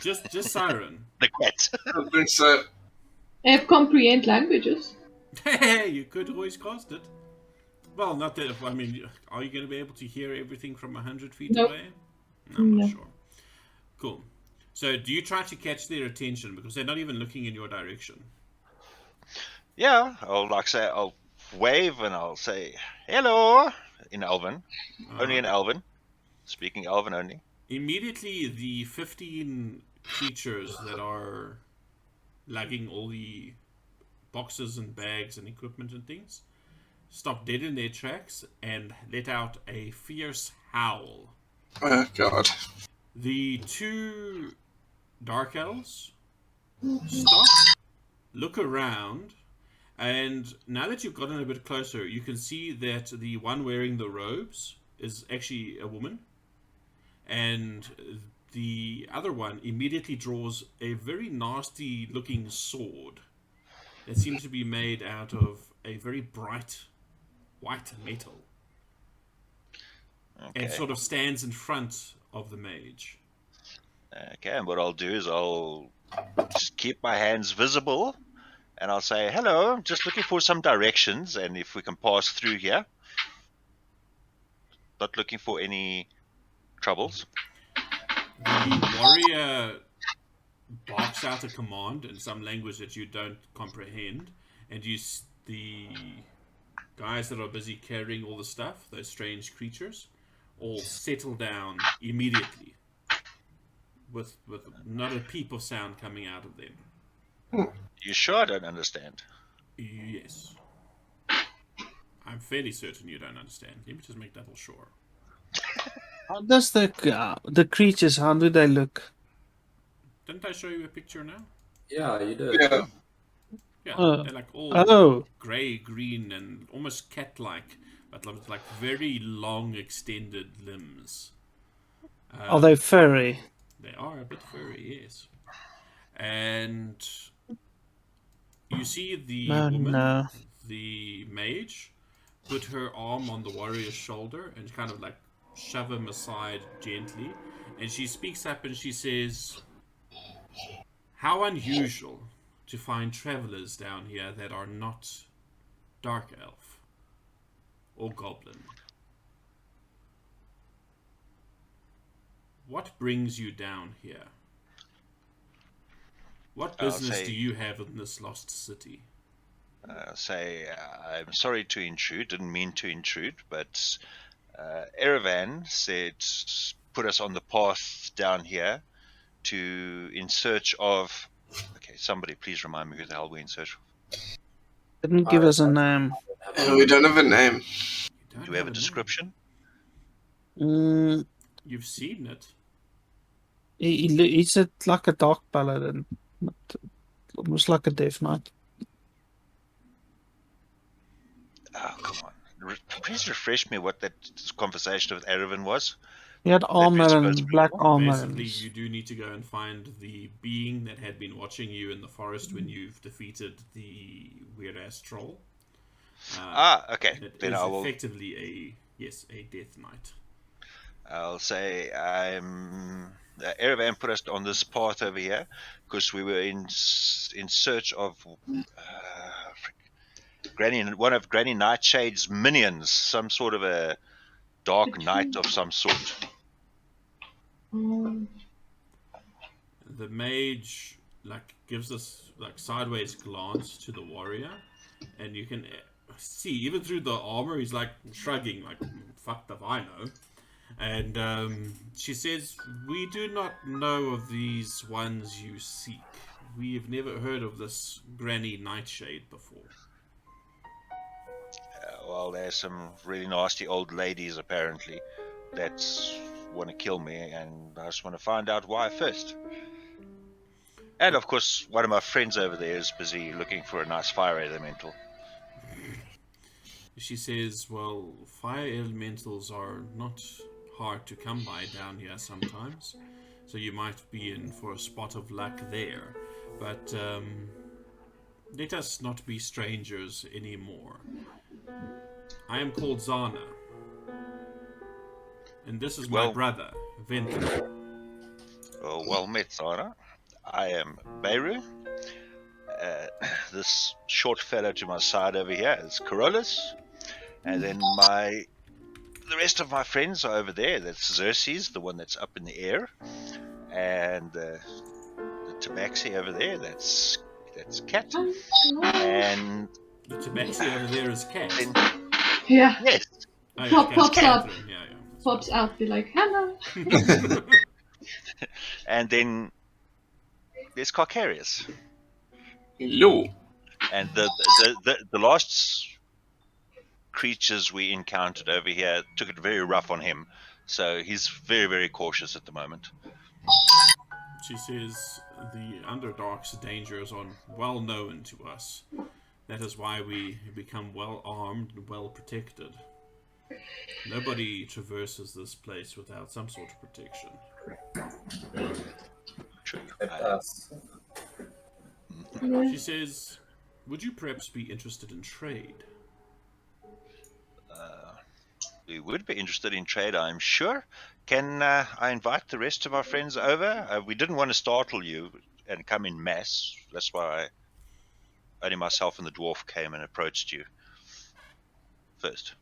Just Siren. The cat. I think so. I have comprehend languages. Hey, you could always cast it. Well, not that. I mean, are you going to be able to hear everything from 100 feet Nope. away? No, I'm No. not sure. Cool. So, do you try to catch their attention because they're not even looking in your direction? Yeah, I'll wave and I'll say hello in Elven. Only in Elven. Speaking Elven only. Immediately, the 15 creatures that are lugging all the boxes and bags and equipment and things stop dead in their tracks and let out a fierce howl. Oh, God. The 2 dark elves stop, look around, and now that you've gotten a bit closer, you can see that the one wearing the robes is actually a woman, and the other one immediately draws a very nasty looking sword that seems to be made out of a very bright white metal. Okay. And sort of stands in front of the mage. Okay, and what I'll do is I'll just keep my hands visible and I'll say, hello, I'm just looking for some directions and if we can pass through here. Not looking for any troubles. The warrior barks out a command in some language that you don't comprehend, and the guys that are busy carrying all the stuff, those strange creatures, all settle down immediately with not a peep of sound coming out of them. You sure I don't understand? Yes. I'm fairly certain you don't understand. Let me just make double sure. How does the creatures? How do they look? Didn't I show you a picture now? Yeah, you did. Yeah. Yeah, Oh. they're like all Oh, grey, green, and almost cat-like, but with like very long, extended limbs. are they furry? They are a bit furry, yes. And you see the woman, No. the mage, put her arm on the warrior's shoulder and kind of like shove him aside gently. And she speaks up and she says, "How unusual to find travelers down here that are not dark elf or goblin. What brings you down here? What business do you have in this lost city?" I'm sorry to intrude, didn't mean to intrude, but Erevan said put us on the path down here in search of... Okay, somebody please remind me who the hell we're in search of. Didn't give us a name. We don't have a name. Do we have a description? Mm, You've seen it. he's like a dark paladin, almost like a death knight. Oh, come on. Please refresh me what that conversation with Erevan was. He had armor supposed to and be black armor. Basically, you do need to go and find the being that had been watching you in the forest when you've defeated the weird-ass troll. Okay. It Then is I will... effectively a death knight. I'll say Erevan put us on this path over here because we were in search of one of Granny Nightshade's minions, some sort of a dark knight of some sort. the mage gives this sideways glance to the warrior, and you can see even through the armor he's shrugging, fucked if I know. And she says, "We do not know of these ones you seek. We've never heard of this Granny Nightshade before." Well, there's some really nasty old ladies apparently that want to kill me, and I just want to find out why first. And of course, one of my friends over there is busy looking for a nice fire elemental. She says, "Well, fire elementals are not hard to come by down here sometimes, so you might be in for a spot of luck there. But let us not be strangers anymore. I am called Zana, and this is my brother, Ventus." Well met, Zara. I am Beirut. This short fellow to my side over here is Carolus, and then the rest of my friends are over there. That's Xerxes, the one that's up in the air, and the Tabaxi over there. That's Cat, and the Tabaxi over there is Cat. Yeah. Yes. Pops up. Yeah. Pops out, be like, "Hello." And then there's Carcarius. Hello. And the last creatures we encountered over here took it very rough on him, so he's very, very cautious at the moment. She says, "The Underdark's dangers are well known to us. That is why we become well armed and well protected. Nobody traverses this place without some sort of protection." She says, "Would you perhaps be interested in trade?" We would be interested in trade, I'm sure. Can I invite the rest of our friends over? We didn't want to startle you and come in mass. That's why only myself and the dwarf came and approached you first.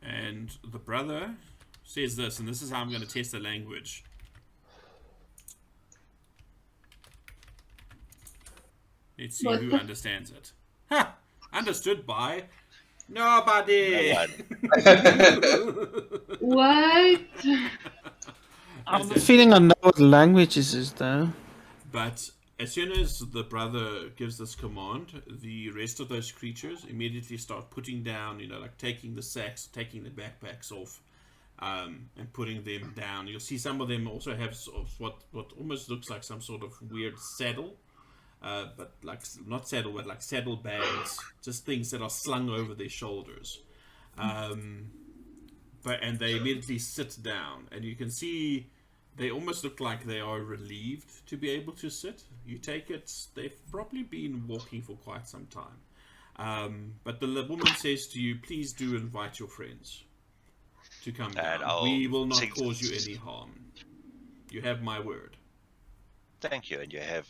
And the brother says this, and this is how I'm going to test the language. Let's see who understands it. Ha! Understood by nobody. What? I'm feeling I know what language this is, though. But as soon as the brother gives this command, the rest of those creatures immediately start putting down, taking the sacks, taking the backpacks off, and putting them down. You'll see some of them also have sort of what almost looks like some sort of weird saddle. But not saddle, but saddle bags, just things that are slung over their shoulders. And they immediately sit down, and you can see they almost look like they are relieved to be able to sit. You take it, they've probably been walking for quite some time. But the woman says to you, "Please do invite your friends to come down. We will not cause you any harm. You have my word." Thank you, and you have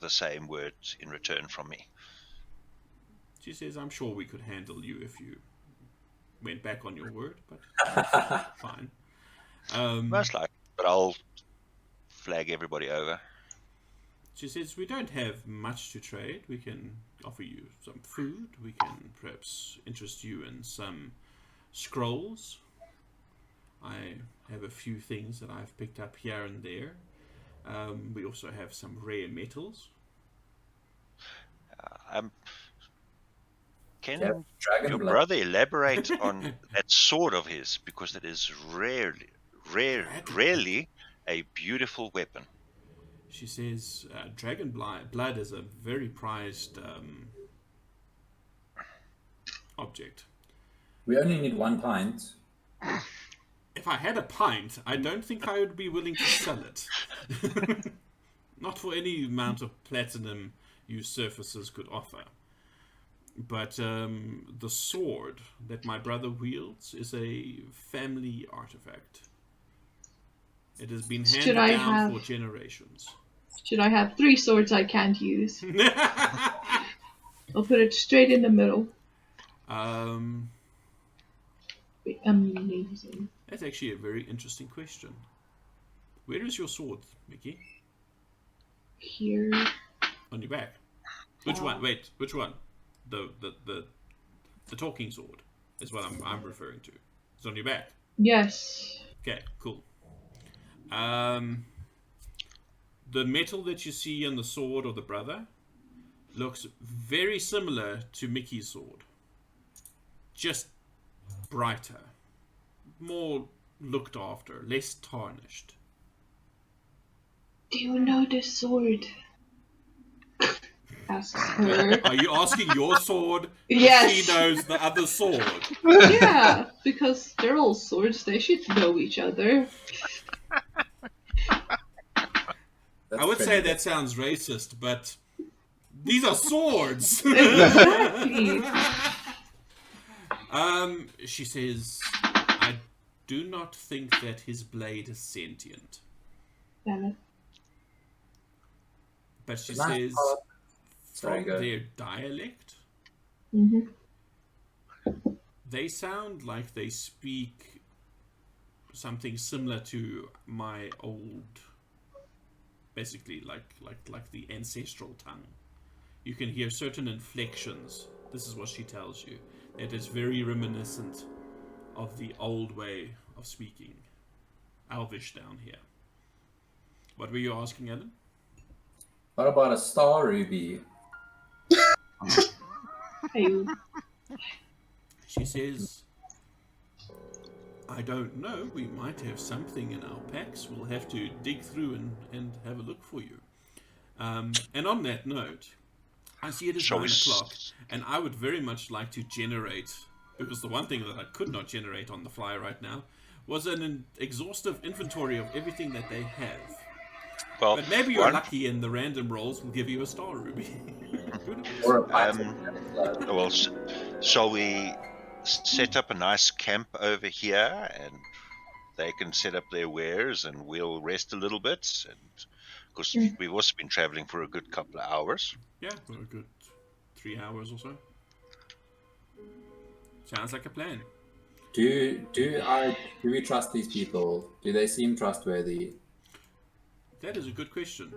the same word in return from me. She says, "I'm sure we could handle you if you went back on your word, but fine." Most likely, but I'll flag everybody over. She says, "We don't have much to trade. We can offer you some food. We can perhaps interest you in some scrolls. I have a few things that I've picked up here and there. We also have some rare metals." Can your brother elaborate on that sword of his? Because it is rarely a beautiful weapon. She says, "Dragon blood is a very prized object. We only need 1 pint. If I had a pint, I don't think I would be willing to sell it. Not for any amount of platinum you surfacers could offer. But the sword that my brother wields is a family artifact. It has been handed down for generations." Should I have 3 swords I can't use? I'll put it straight in the middle. That's actually a very interesting question. Where is your sword, Mickey? Here. On your back. Which one? Wait, which one? The talking sword is what I'm referring to. It's on your back. Yes. Okay, cool. The metal that you see on the sword of the brother looks very similar to Mickey's sword. Just brighter. More looked after. Less tarnished. Do you know the sword? Asks her. Are you asking your sword Yes. if she knows the other sword? Yeah, because they're all swords. They should know each other. I would say that sounds racist, but these are swords. Exactly. She says, I do not think that his blade is sentient. Damn it. But she Nice. says, Sorry, from go. their dialect, Mm-hmm. they sound like they speak something similar to my old, basically like the ancestral tongue. You can hear certain inflections. This is what she tells you. It is very reminiscent of the old way of speaking. Elvish down here. What were you asking, Ellen? What about a star ruby? Hey, She says, I don't know. We might have something in our packs. We'll have to dig through and have a look for you. And on that note, I see it is Shall 9 we o'clock, and I would very much like to generate, because the one thing that I could not generate on the fly right now was an exhaustive inventory of everything that they have. Well, But maybe you're one- lucky and the random rolls will give you a star ruby. Or a well, shall we set up a nice camp over here, and they can set up their wares, and we'll rest a little bit, and because we've also been traveling for a good couple of hours. Yeah, for a good 3 hours or so. Sounds like a plan. Do we trust these people? Do they seem trustworthy? That is a good question.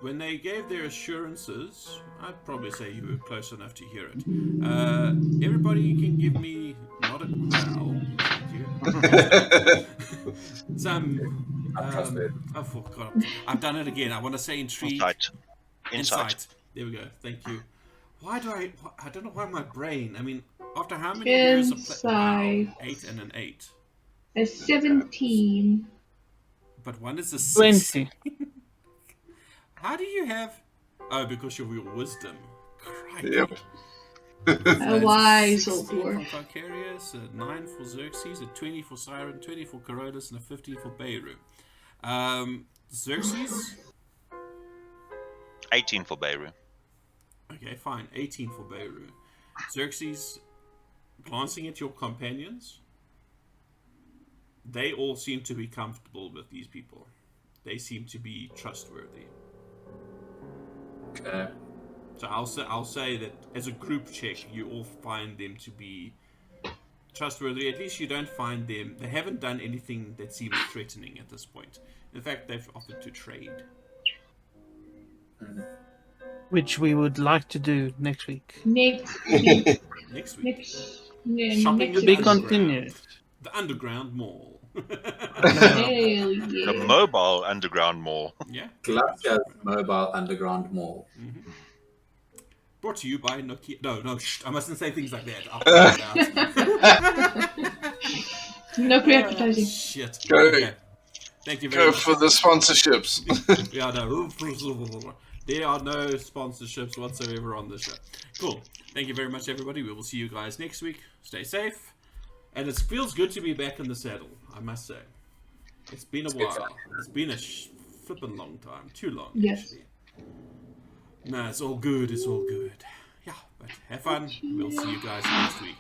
When they gave their assurances, I'd probably say you were close enough to hear it. Everybody can give me not a growl, thank you. Some. I forgot. I've done it again. I want to say intrigue. Insight. There we go. Thank you. Why do I don't know why my brain. I mean, after how many years of Insight. Wow, 8 and an 8. a 17. But one is a 6. 20. How do you have? Oh, because of your wisdom. Crikey. Yep. A wise old 16 dwarf. for Vicarious, a 9 for Xerxes, a 20 for Siren, 20 for Carolus, and a 15 for Beirut. Xerxes? 18 for Beirut. Okay, fine. 18 for Beirut. Xerxes, glancing at your companions, they all seem to be comfortable with these people. They seem to be trustworthy. Okay. So I'll say that as a group check, you all find them to be trustworthy. At least you don't find them. They haven't done anything that seems threatening at this point. In fact, they've offered to trade. Which we would like to do next week. Next week. Next week, Next shopping in To be the week. underground. continued. The underground mall. Hell yeah. The mobile underground mall. Yeah. Galactia's mobile underground mall. Brought to you by Nokia. No, I mustn't say things like that. I'll cut it out. No pre-advertising. Shit. Go. Okay. Thank you very Go much. for the sponsorships. Yeah, no. There are no sponsorships whatsoever on this show. Cool. Thank you very much, everybody. We will see you guys next week. Stay safe. And it feels good to be back in the saddle, I must say. It's been a while. It's been a flippin' long time. Too long, Yes. actually. No, it's all good. It's all good. Yeah, but have fun. We'll see you guys next week.